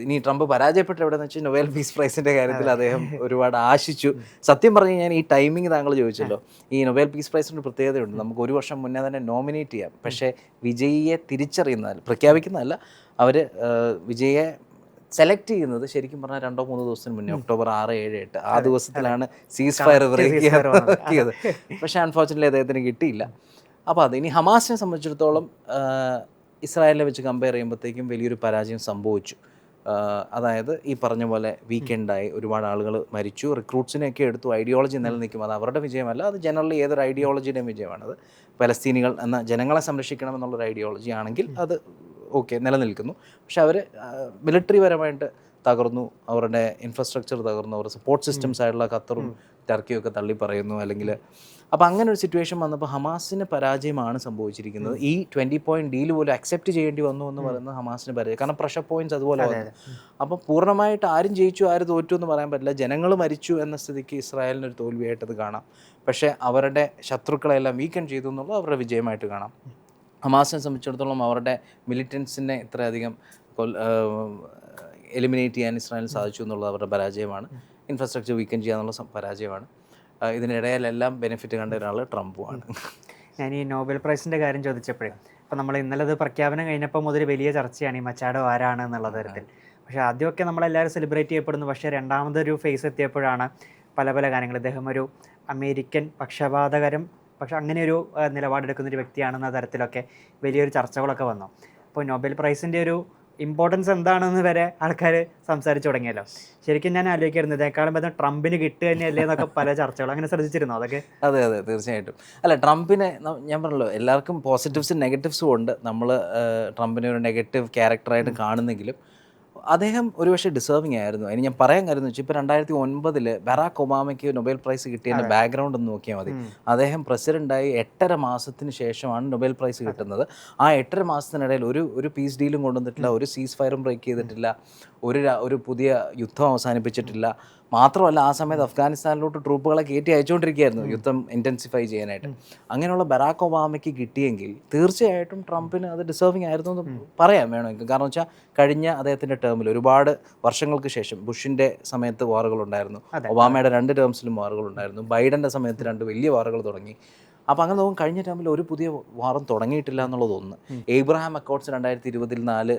ഇനി ട്രംപ് പരാജയപ്പെട്ട എവിടെയെന്ന് വെച്ചാൽ നൊബേൽ പീസ് പ്രൈസിൻ്റെ കാര്യത്തിൽ അദ്ദേഹം ഒരുപാട് ആശിച്ചു. സത്യം പറഞ്ഞു കഴിഞ്ഞാൽ ഈ ടൈമിങ് താങ്കൾ ചോദിച്ചല്ലോ, ഈ നൊബേൽ പീസ് പ്രൈസിന് പ്രത്യേകതയുണ്ട്. നമുക്ക് 1 വർഷം മുന്നേ തന്നെ നോമിനേറ്റ് ചെയ്യാം, പക്ഷേ വിജയിയെ തിരിച്ചറിയുന്നതല്ല, പ്രഖ്യാപിക്കുന്നതല്ല, അവർ വിജയെ സെലക്ട് ചെയ്യുന്നത് ശരിക്കും പറഞ്ഞാൽ 2-3 ദിവസത്തിന് മുന്നേ, ഒക്ടോബർ 6, 7, 8 ആ ദിവസത്തിലാണ് സീസ് ഫയർ ബ്രേക്ക് ചെയ്തത്. പക്ഷേ അൺഫോർച്യുനേറ്റ്ലി അദ്ദേഹത്തിന് കിട്ടിയില്ല. അപ്പോൾ അത് ഇനി ഹമാസിനെ സംബന്ധിച്ചിടത്തോളം ഇസ്രായേലിനെ വെച്ച് കമ്പയർ ചെയ്യുമ്പോഴത്തേക്കും വലിയൊരു പരാജയം സംഭവിച്ചു. അതായത് ഈ പറഞ്ഞ പോലെ വീക്കെൻഡായി, ഒരുപാട് ആളുകൾ മരിച്ചു, റിക്രൂട്ട്സിനെയൊക്കെ എടുത്തു, ഐഡിയോളജി നിലനിൽക്കും. അത് അവരുടെ വിജയമല്ല, അത് ജനറലി ഏതൊരു ഐഡിയോളജിയുടെയും വിജയമാണത്. പലസ്തീനികൾ എന്ന ജനങ്ങളെ സംരക്ഷിക്കണമെന്നുള്ളൊരു ഐഡിയോളജി ആണെങ്കിൽ അത് ഓക്കെ നിലനിൽക്കുന്നു. പക്ഷെ അവർ മിലിറ്ററി പരമായിട്ട് തകർന്നു, അവരുടെ ഇൻഫ്രാസ്ട്രക്ചർ തകർന്നു, അവരുടെ സപ്പോർട്ട് സിസ്റ്റംസ് ആയിട്ടുള്ള ഖത്തറും ടർക്കിയും ഒക്കെ തള്ളി പറയുന്നു. അല്ലെങ്കിൽ അപ്പോൾ അങ്ങനെ ഒരു സിറ്റുവേഷൻ വന്നപ്പോൾ ഹമാസിന് പരാജയമാണ് സംഭവിച്ചിരിക്കുന്നത്. ഈ 20 പോയിന്റ് ഡീൽ പോലും അക്സെപ്റ്റ് ചെയ്യേണ്ടി വന്നു എന്ന് പറയുന്നത് ഹമാസിന് പരാജയം. കാരണം പ്രഷർ പോയിന്റ്സ് അതുപോലെ വന്നു. അപ്പോൾ പൂർണ്ണമായിട്ട് ആരും ജയിച്ചു ആരും തോറ്റു എന്ന് പറയാൻ പറ്റില്ല. ജനങ്ങൾ മരിച്ചു എന്ന സ്ഥിതിക്ക് ഇസ്രായേലിനൊരു തോൽവിയായിട്ടത് കാണാം. പക്ഷേ അവരുടെ ശത്രുക്കളെല്ലാം വീക്കൻ ചെയ്തു എന്നുള്ളത് അവരുടെ വിജയമായിട്ട് കാണാം. ഹമാസിനെ സംബന്ധിച്ചിടത്തോളം അവരുടെ മിലിറ്റൻസിനെ ഇത്രയധികം എലിമിനേറ്റ് ചെയ്യാൻ ഇസ്രായേലിന് സാധിച്ചു എന്നുള്ളത് അവരുടെ പരാജയമാണ്. ഇൻഫ്രാസ്ട്രക്ചർ വീക്കൻ ചെയ്യാന്നുള്ള പരാജയമാണ്. ഇതിനിടയിലെല്ലാം ബെനിഫിറ്റ് കണ്ട ഒരാൾ ട്രംപുമാണ്.
ഞാൻ ഈ നോബൽ പ്രൈസിൻ്റെ കാര്യം ചോദിച്ചപ്പോഴേ, അപ്പോൾ നമ്മൾ ഇന്നലെ അത് പ്രഖ്യാപനം കഴിഞ്ഞപ്പോൾ മുതൽ വലിയ ചർച്ചയാണ് ഈ മച്ചാഡോ ആരാണ് എന്നുള്ള തരത്തിൽ. പക്ഷേ ആദ്യമൊക്കെ നമ്മളെല്ലാവരും സെലിബ്രേറ്റ് ചെയ്യപ്പെടുന്നു. പക്ഷേ രണ്ടാമതൊരു ഫേസ് എത്തിയപ്പോഴാണ് പല പല കാര്യങ്ങൾ, ഇദ്ദേഹം ഒരു അമേരിക്കൻ പക്ഷപാതകരം പക്ഷെ അങ്ങനെ ഒരു നിലപാടെടുക്കുന്നൊരു വ്യക്തിയാണെന്ന തരത്തിലൊക്കെ വലിയൊരു ചർച്ചകളൊക്കെ വന്നു. അപ്പോൾ നോബൽ പ്രൈസിൻ്റെ ഒരു ഇമ്പോർട്ടൻസ് എന്താണെന്ന് വരെ ആൾക്കാർ സംസാരിച്ചു തുടങ്ങിയല്ലോ. ശരിക്കും ഞാൻ ആലോചിക്കായിരുന്നു ഇതിനേക്കാളും ഭേദം ട്രംപിന് കിട്ടുക തന്നെയല്ലേ എന്നൊക്കെ പല ചർച്ചകളും അങ്ങനെ ശ്രദ്ധിച്ചിരുന്നു അതൊക്കെ.
അതെ തീർച്ചയായിട്ടും. അല്ല, ട്രംപിനെ ഞാൻ പറഞ്ഞല്ലോ, എല്ലാവർക്കും പോസിറ്റീവ്സും നെഗറ്റീവ്സും ഉണ്ട്. നമ്മൾ ട്രംപിനെ ഒരു നെഗറ്റീവ് ക്യാരക്ടറായിട്ട് കാണുന്നെങ്കിലും അദ്ദേഹം ഒരുപക്ഷെ ഡിസേർവിങ് ആയിരുന്നു. അതിന് ഞാൻ പറയാൻ കാര്യം വെച്ചാൽ ഇപ്പോൾ 2009 ബറാക്ക് ഒബാമയ്ക്ക് നൊബേൽ പ്രൈസ് കിട്ടിയതിൻ്റെ ബാക്ക്ഗ്രൗണ്ട് ഒന്ന് നോക്കിയാൽ മതി. അദ്ദേഹം പ്രസിഡൻ്റായി 8.5 മാസത്തിന് ശേഷമാണ് നൊബേൽ പ്രൈസ് കിട്ടുന്നത്. ആ 8.5 മാസത്തിനിടയിൽ ഒരു പീസ് ഡീലും കൊണ്ടുവന്നിട്ടില്ല, ഒരു സീസ് ഫയറും ബ്രേക്ക് ചെയ്തിട്ടില്ല, ഒരു പുതിയ യുദ്ധം അവസാനിപ്പിച്ചിട്ടില്ല. മാത്രമല്ല ആ സമയത്ത് അഫ്ഗാനിസ്ഥാനിലോട്ട് ട്രൂപ്പുകളെ കയറ്റി അയച്ചുകൊണ്ടിരിക്കുകയായിരുന്നു യുദ്ധം ഇൻറ്റൻസിഫൈ ചെയ്യാനായിട്ട്. അങ്ങനെയുള്ള ബറാക്ക് ഒബാമയ്ക്ക് കിട്ടിയെങ്കിൽ തീർച്ചയായിട്ടും ട്രംപിന് അത് ഡിസേർവിങ് ആയിരുന്നു എന്ന് പറയാൻ വേണമെങ്കിൽ. കാരണം വെച്ചാൽ കഴിഞ്ഞ അദ്ദേഹത്തിൻ്റെ ടേമിൽ ഒരുപാട് വർഷങ്ങൾക്ക് ശേഷം ബുഷിൻ്റെ സമയത്ത് വാറുകളുണ്ടായിരുന്നു, ഒബാമയുടെ 2 ടേംസിലും വാറുകളുണ്ടായിരുന്നു, ബൈഡൻ്റെ സമയത്ത് 2 വലിയ വാറുകൾ തുടങ്ങി. അപ്പോൾ അങ്ങനെ നോക്കും കഴിഞ്ഞ ടൈമിൽ ഒരു പുതിയ വാറും തുടങ്ങിയിട്ടില്ല എന്നുള്ളതൊന്ന്. ഏബ്രഹാം അക്കോർഡ്സ് 2024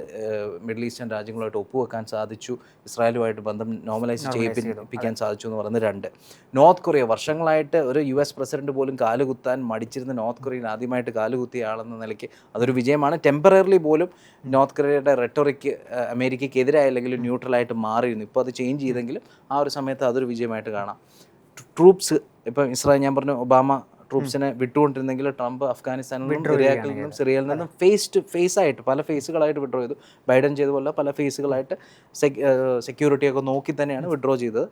മിഡിൽ ഈസ്റ്റേൺ രാജ്യങ്ങളുമായിട്ട് ഒപ്പുവെക്കാൻ സാധിച്ചു, ഇസ്രായേലുമായിട്ട് ബന്ധം നോർമലൈസ് ചെയ്യിപ്പിക്കാൻ സാധിച്ചു എന്ന് പറയുന്നത് 2. നോർത്ത് കൊറിയ വർഷങ്ങളായിട്ട് ഒരു US പ്രസിഡന്റ് പോലും കാലുകുത്താൻ മടിച്ചിരുന്ന നോർത്ത് കൊറിയയിൽ ആദ്യമായിട്ട് കാലുകുത്തിയ ആളെന്ന നിലയ്ക്ക് അതൊരു വിജയമാണ്. ടെമ്പററിലി പോലും നോർത്ത് കൊറിയയുടെ റെട്ടോറിക്ക് അമേരിക്കയ്ക്കെതിരായ അല്ലെങ്കിൽ ന്യൂട്രലായിട്ട് മാറിയിരുന്നു. ഇപ്പോൾ അത് ചേഞ്ച് ചെയ്തെങ്കിലും ആ ഒരു സമയത്ത് അതൊരു വിജയമായിട്ട് കാണാം. ട്രൂപ്സ് ഇപ്പം ഇസ്രായേൽ, ഞാൻ പറഞ്ഞു ഒബാമ ട്രൂപ്സിനെ വിട്ടുകൊണ്ടിരുന്നെങ്കിൽ ട്രംപ് അഫ്ഗാനിസ്ഥാനിൽ നിന്നും ഇറാഖിൽ നിന്നും സിറിയയിൽ നിന്നും ഫേസ് ആയിട്ട് പല ഫേസുകളായിട്ട് വിഡ്രോ ചെയ്തു. ബൈഡൻ ചെയ്ത പോലെ പല ഫേസുകളായിട്ട് സെക്യൂരിറ്റിയൊക്കെ നോക്കി തന്നെയാണ് വിഡ്രോ ചെയ്തത്.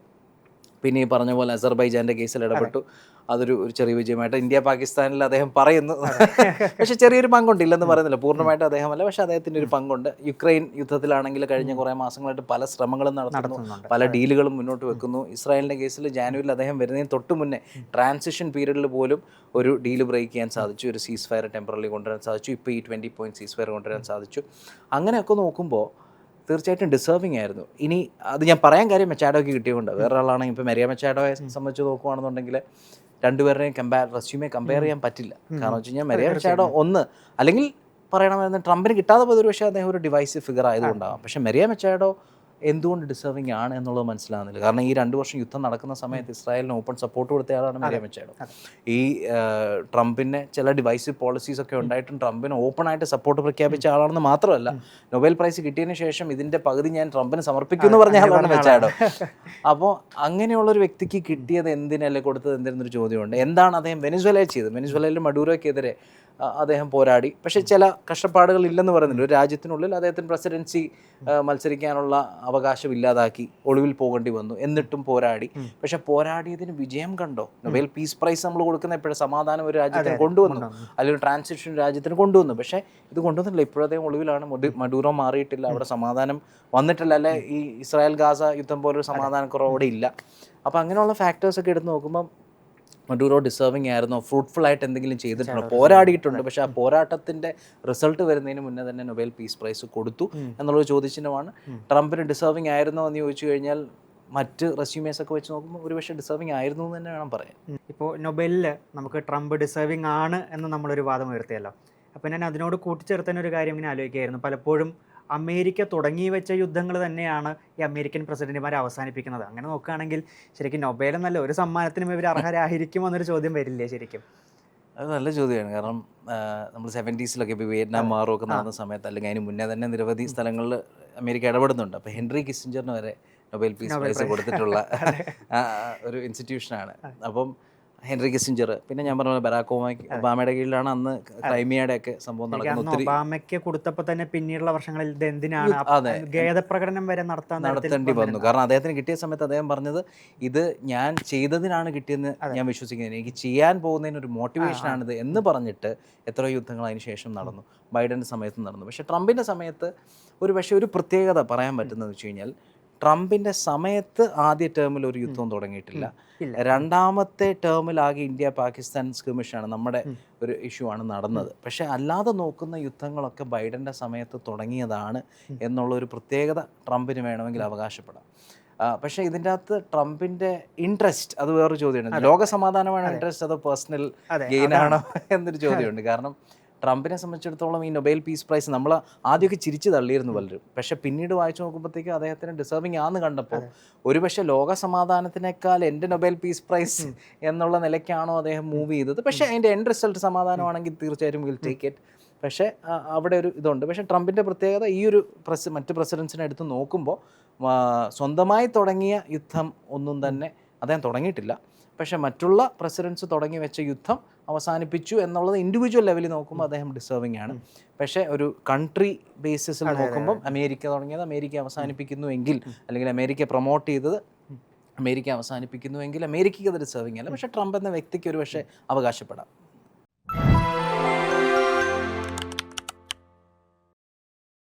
പിന്നെ ഈ പറഞ്ഞ പോലെ അസർബൈജാൻ്റെ കേസിൽ ഇടപെട്ടു, അതൊരു ചെറിയ വിജയമായിട്ട് ഇന്ത്യ പാകിസ്ഥാനിൽ അദ്ദേഹം പറയുന്നു. പക്ഷേ ചെറിയൊരു പങ്കുണ്ട്, ഇല്ലെന്ന് പറയുന്നില്ല, പൂർണ്ണമായിട്ട് അദ്ദേഹമല്ല, പക്ഷേ അദ്ദേഹത്തിൻ്റെ ഒരു പങ്കുണ്ട്. യുക്രൈൻ യുദ്ധത്തിലാണെങ്കിൽ കഴിഞ്ഞ കുറേ മാസങ്ങളായിട്ട് പല ശ്രമങ്ങളും നടത്തുന്നു, പല ഡീലുകളും മുന്നോട്ട് വെക്കുന്നു. ഇസ്രായേലിൻ്റെ കേസിൽ ജാനുവരിയിൽ അദ്ദേഹം വരുന്നതിന് തൊട്ട് മുന്നേ ട്രാൻസിഷൻ പീരീഡിൽ പോലും ഒരു ഡീല് ബ്രേക്ക് ചെയ്യാൻ സാധിച്ചു, ഒരു സീസ് ഫയർ ടെമ്പററി കൊണ്ടുവരാൻ സാധിച്ചു. ഇപ്പോൾ ഈ 20 പോയിന്റ് സീസ് ഫയർ കൊണ്ടുവരാൻ സാധിച്ചു. അങ്ങനെയൊക്കെ നോക്കുമ്പോൾ തീർച്ചയായിട്ടും ഡിസേർവിങ് ആയിരുന്നു. ഇനി അത് ഞാൻ പറയാൻ കാര്യം മെച്ചാഡോയ്ക്ക് കിട്ടിയതുകൊണ്ട്. വേറെ ആളാണെങ്കിൽ ഇപ്പോൾ മരിയ മെച്ചാഡോയെ സംബന്ധിച്ച് നോക്കുകയാണെന്നുണ്ടെങ്കിൽ രണ്ടുപേരുടെയും റെസ്യൂമെ കമ്പയർ ചെയ്യാൻ പറ്റില്ല. കാരണം വെച്ച് കഴിഞ്ഞാൽ മരിയ മെച്ചാഡോ അല്ലെങ്കിൽ പറയണമെന്ന് ട്രംപിന് കിട്ടാതെ പോയത് പക്ഷേ അദ്ദേഹം ഒരു ഡിവൈസീവ് ഫിഗർ ആയതുകൊണ്ടാകാം. പക്ഷേ മരിയ മെച്ചാഡോ എന്തുകൊണ്ട് ഡിസേർവിങ് ആണ് എന്നുള്ളത് മനസ്സിലാകുന്നില്ല. കാരണം ഈ 2 വർഷം യുദ്ധം നടക്കുന്ന സമയത്ത് ഇസ്രായേലിന് ഓപ്പൺ സപ്പോർട്ട് കൊടുത്തയാളാണ് മരിയ മെച്ചാഡോ. ഈ ട്രംപിൻ്റെ ചില ഡിവൈസീവ് പോളിസീസ് ഒക്കെ ഉണ്ടായിട്ടും ട്രംപിന് ഓപ്പണായിട്ട് സപ്പോർട്ട് പ്രഖ്യാപിച്ച ആളാണെന്ന് മാത്രമല്ല, നൊബേൽ പ്രൈസ് കിട്ടിയതിന് ശേഷം ഇതിൻ്റെ പകുതി ഞാൻ ട്രംപിന് സമർപ്പിക്കുമെന്ന് പറഞ്ഞ ആളാണ് മെച്ചാഡോ. അപ്പോൾ അങ്ങനെയുള്ളൊരു വ്യക്തിക്ക് കിട്ടിയത് എന്തിനല്ലേ, കൊടുത്തത് എന്തിനൊരു ചോദ്യമുണ്ട്. എന്താണ് അദ്ദേഹം വെനിസ്വേലയിൽ ചെയ്തത്? വെനിസ്വേലയിൽ മഡൂറോയ്ക്കെതിരെ അദ്ദേഹം പോരാടി. പക്ഷേ ചില കഷ്ടപ്പാടുകൾ ഇല്ലെന്ന് പറയുന്നില്ല. ഒരു രാജ്യത്തിനുള്ളിൽ അദ്ദേഹത്തിന് പ്രസിഡൻസി മത്സരിക്കാനുള്ള അവകാശം ഇല്ലാതാക്കി, ഒളിവിൽ പോകേണ്ടി വന്നു, എന്നിട്ടും പോരാടി. പക്ഷെ പോരാടിയതിന് വിജയം കണ്ടോ? നൊബേൽ പീസ് പ്രൈസ് നമ്മൾ കൊടുക്കുന്ന എപ്പോഴും സമാധാനം ഒരു രാജ്യത്തിന് കൊണ്ടുവന്നു, അല്ലെങ്കിൽ ട്രാൻസിഷൻ രാജ്യത്തിന് കൊണ്ടുവന്നു. പക്ഷേ ഇത് കൊണ്ടുവന്നില്ല. ഇപ്പോഴും അദ്ദേഹം ഒളിവിലാണ്. മഡൂറോ മാറിയിട്ടില്ല, അവിടെ സമാധാനം വന്നിട്ടില്ല. അല്ലെ ഈ ഇസ്രായേൽ ഗാസ യുദ്ധം പോലൊരു സമാധാനക്കുറവ് അവിടെ ഇല്ല. അപ്പോൾ അങ്ങനെയുള്ള ഫാക്ടേഴ്സൊക്കെ എടുത്ത് നോക്കുമ്പം മഡൂറോ ഡിസേർവിങ് ആയിരുന്നോ? ഫ്രൂട്ട്ഫുൾ ആയിട്ട് എന്തെങ്കിലും ചെയ്തിട്ടുണ്ടോ? പോരാടിയിട്ടുണ്ട്, പക്ഷേ ആ പോരാട്ടത്തിൻ്റെ റിസൾട്ട് വരുന്നതിന് മുന്നേ തന്നെ നൊബേൽ പീസ് പ്രൈസ് കൊടുത്തു എന്നുള്ളൊരു ചോദ്യചിഹ്നമാണ്. ട്രംപിന് ഡിസേർവിങ് ആയിരുന്നോ എന്ന് ചോദിച്ചു കഴിഞ്ഞാൽ മറ്റ് റെസ്യൂമേഴ്സ് ഒക്കെ വെച്ച് നോക്കുമ്പോൾ ഒരുപക്ഷെ ഡിസേർവിങ് ആയിരുന്നു എന്ന് തന്നെ വേണം പറയാൻ.
ഇപ്പോൾ നൊബേലിൽ നമുക്ക് ട്രംപ് ഡിസേർവിങ് ആണ് എന്ന് നമ്മളൊരു വാദം ഉയർത്തിയല്ലോ. അപ്പോൾ ഞാൻ അതിനോട് കൂട്ടിച്ചേർത്തന്നെ ഒരു കാര്യം ഇങ്ങനെ ആലോചിക്കുകയായിരുന്നു. പലപ്പോഴും അമേരിക്ക തുടങ്ങി വെച്ച യുദ്ധങ്ങൾ തന്നെയാണ് ഈ അമേരിക്കൻ പ്രസിഡന്റുമാരെ അവസാനിപ്പിക്കുന്നത്. അങ്ങനെ നോക്കുകയാണെങ്കിൽ ശരിക്കും നൊബേൽ എന്നല്ല ഒരു സമ്മാനത്തിനും ഇവർ അർഹരായിരിക്കുമോ എന്നൊരു ചോദ്യം വരില്ലേ ശരിക്കും?
അത് നല്ല ചോദ്യമാണ്. കാരണം നമ്മൾ 70s ഇപ്പോൾ വിയറ്റ്നാം വാറൊക്കെ നടന്ന സമയത്ത്, അല്ലെങ്കിൽ അതിന് മുന്നേ തന്നെ നിരവധി സ്ഥലങ്ങളിൽ അമേരിക്ക ഇടപെടുന്നുണ്ട്. അപ്പോൾ ഹെൻറി കിസ്സിഞ്ചറിന് വരെ നൊബേൽ പീസ് പ്രൈസ് കൊടുത്തിട്ടുള്ള ഒരു ഇൻസ്റ്റിറ്റ്യൂഷനാണ്. അപ്പം ഹെൻറി കിസിഞ്ചർ, പിന്നെ ഞാൻ പറഞ്ഞ പോലെ ബരാക് ഒബാമയുടെ കീഴിലാണ് അന്ന് ക്രൈമിയയുടെ ഒക്കെ സംഭവം നടക്കുന്നത്.
അന്ന്
ഒത്തിരി
ഒബാമയ്ക്ക് കൊടുത്തപ്പോൾ തന്നെ പിന്നീടുള്ള വർഷങ്ങളിൽ ഇത് എന്തിനാണ്
അതെ
ഖേദപ്രകടനം വരെ
നടത്തേണ്ടി വന്നു. കാരണം അദ്ദേഹത്തിന് കിട്ടിയ സമയത്ത് അദ്ദേഹം പറഞ്ഞത് ഇത് ഞാൻ ചെയ്തതിനാണ് കിട്ടിയെന്ന് ഞാൻ വിശ്വസിക്കുന്നത്, എനിക്ക് ചെയ്യാൻ പോകുന്നതിന് ഒരു മോട്ടിവേഷനാണിത് എന്ന് പറഞ്ഞിട്ട് എത്രയോ യുദ്ധങ്ങൾ അതിന് ശേഷം നടന്നു. ബൈഡൻ്റെ സമയത്ത് നടന്നു. പക്ഷേ ട്രംപിൻ്റെ സമയത്ത് ഒരു പ്രത്യേകത പറയാൻ പറ്റുന്നത് വെച്ച് കഴിഞ്ഞാൽ, ട്രംപിൻ്റെ സമയത്ത് ആദ്യ ടേമിൽ ഒരു യുദ്ധവും തുടങ്ങിയിട്ടില്ല. രണ്ടാമത്തെ ടേമിലാകെ ഇന്ത്യ പാകിസ്ഥാൻ സ്കിമിഷാണ്, നമ്മുടെ ഒരു ഇഷ്യൂ ആണ് നടന്നത്. പക്ഷേ അല്ലാതെ നോക്കുന്ന യുദ്ധങ്ങളൊക്കെ ബൈഡൻ്റെ സമയത്ത് തുടങ്ങിയതാണ് എന്നുള്ളൊരു പ്രത്യേകത ട്രംപിന് വേണമെങ്കിൽ അവകാശപ്പെടാം. പക്ഷേ ഇതിൻ്റെ അകത്ത് ട്രംപിൻ്റെ ഇൻട്രസ്റ്റ് അത് വേറൊരു ചോദ്യമാണ്. ലോക സമാധാനമാണ് ഇൻട്രസ്റ്റ് അതോ പേഴ്സണൽ ഗെയിനാണോ എന്നൊരു ചോദ്യമുണ്ട്. കാരണം ട്രംപിനെ സംബന്ധിച്ചിടത്തോളം ഈ നൊബേൽ പീസ് പ്രൈസ് നമ്മൾ ആദ്യമൊക്കെ ചിരിച്ചു തള്ളിയിരുന്നു പലരും. പക്ഷേ പിന്നീട് വായിച്ചു നോക്കുമ്പോഴത്തേക്കും അദ്ദേഹത്തിന് ഡിസേർവിങ് ആണെന്ന് കണ്ടപ്പോൾ ഒരുപക്ഷെ ലോക സമാധാനത്തിനേക്കാൾ എൻ്റെ നൊബേൽ പീസ് പ്രൈസ് എന്നുള്ള നിലയ്ക്കാണോ അദ്ദേഹം മൂവ് ചെയ്തത്. പക്ഷേ അതിൻ്റെ എൻഡ് റിസൾട്ട് സമാധാനമാണെങ്കിൽ തീർച്ചയായിട്ടും വിൽ ടേക്ക് ഇറ്റ്. പക്ഷേ അവിടെ ഒരു ഇതുണ്ട്. പക്ഷേ ട്രംപിൻ്റെ പ്രത്യേകത ഈ ഒരു മറ്റ് പ്രസിഡൻസിനെ എടുത്ത് നോക്കുമ്പോൾ സ്വന്തമായി തുടങ്ങിയ യുദ്ധം ഒന്നും തന്നെ അദ്ദേഹം തുടങ്ങിയിട്ടില്ല. പക്ഷേ മറ്റുള്ള പ്രസിഡൻസ് തുടങ്ങി വെച്ച യുദ്ധം അവസാനിപ്പിച്ചു എന്നുള്ളത് ഇൻഡിവിജ്വൽ ലെവലിൽ നോക്കുമ്പോൾ അദ്ദേഹം ഡിസേർവിങ് ആണ്. പക്ഷേ ഒരു കൺട്രി ബേസിസിൽ നോക്കുമ്പം അമേരിക്ക തുടങ്ങിയത് അമേരിക്ക അവസാനിപ്പിക്കുന്നുവെങ്കിൽ, അല്ലെങ്കിൽ അമേരിക്ക പ്രൊമോട്ട് ചെയ്തത് അമേരിക്ക അവസാനിപ്പിക്കുന്നുവെങ്കിൽ അമേരിക്കയ്ക്ക് അത് ഡിസേർവിങ് അല്ല. പക്ഷേ ട്രംപ് എന്ന വ്യക്തിക്ക് ഒരു പക്ഷേ അവകാശപ്പെടാം.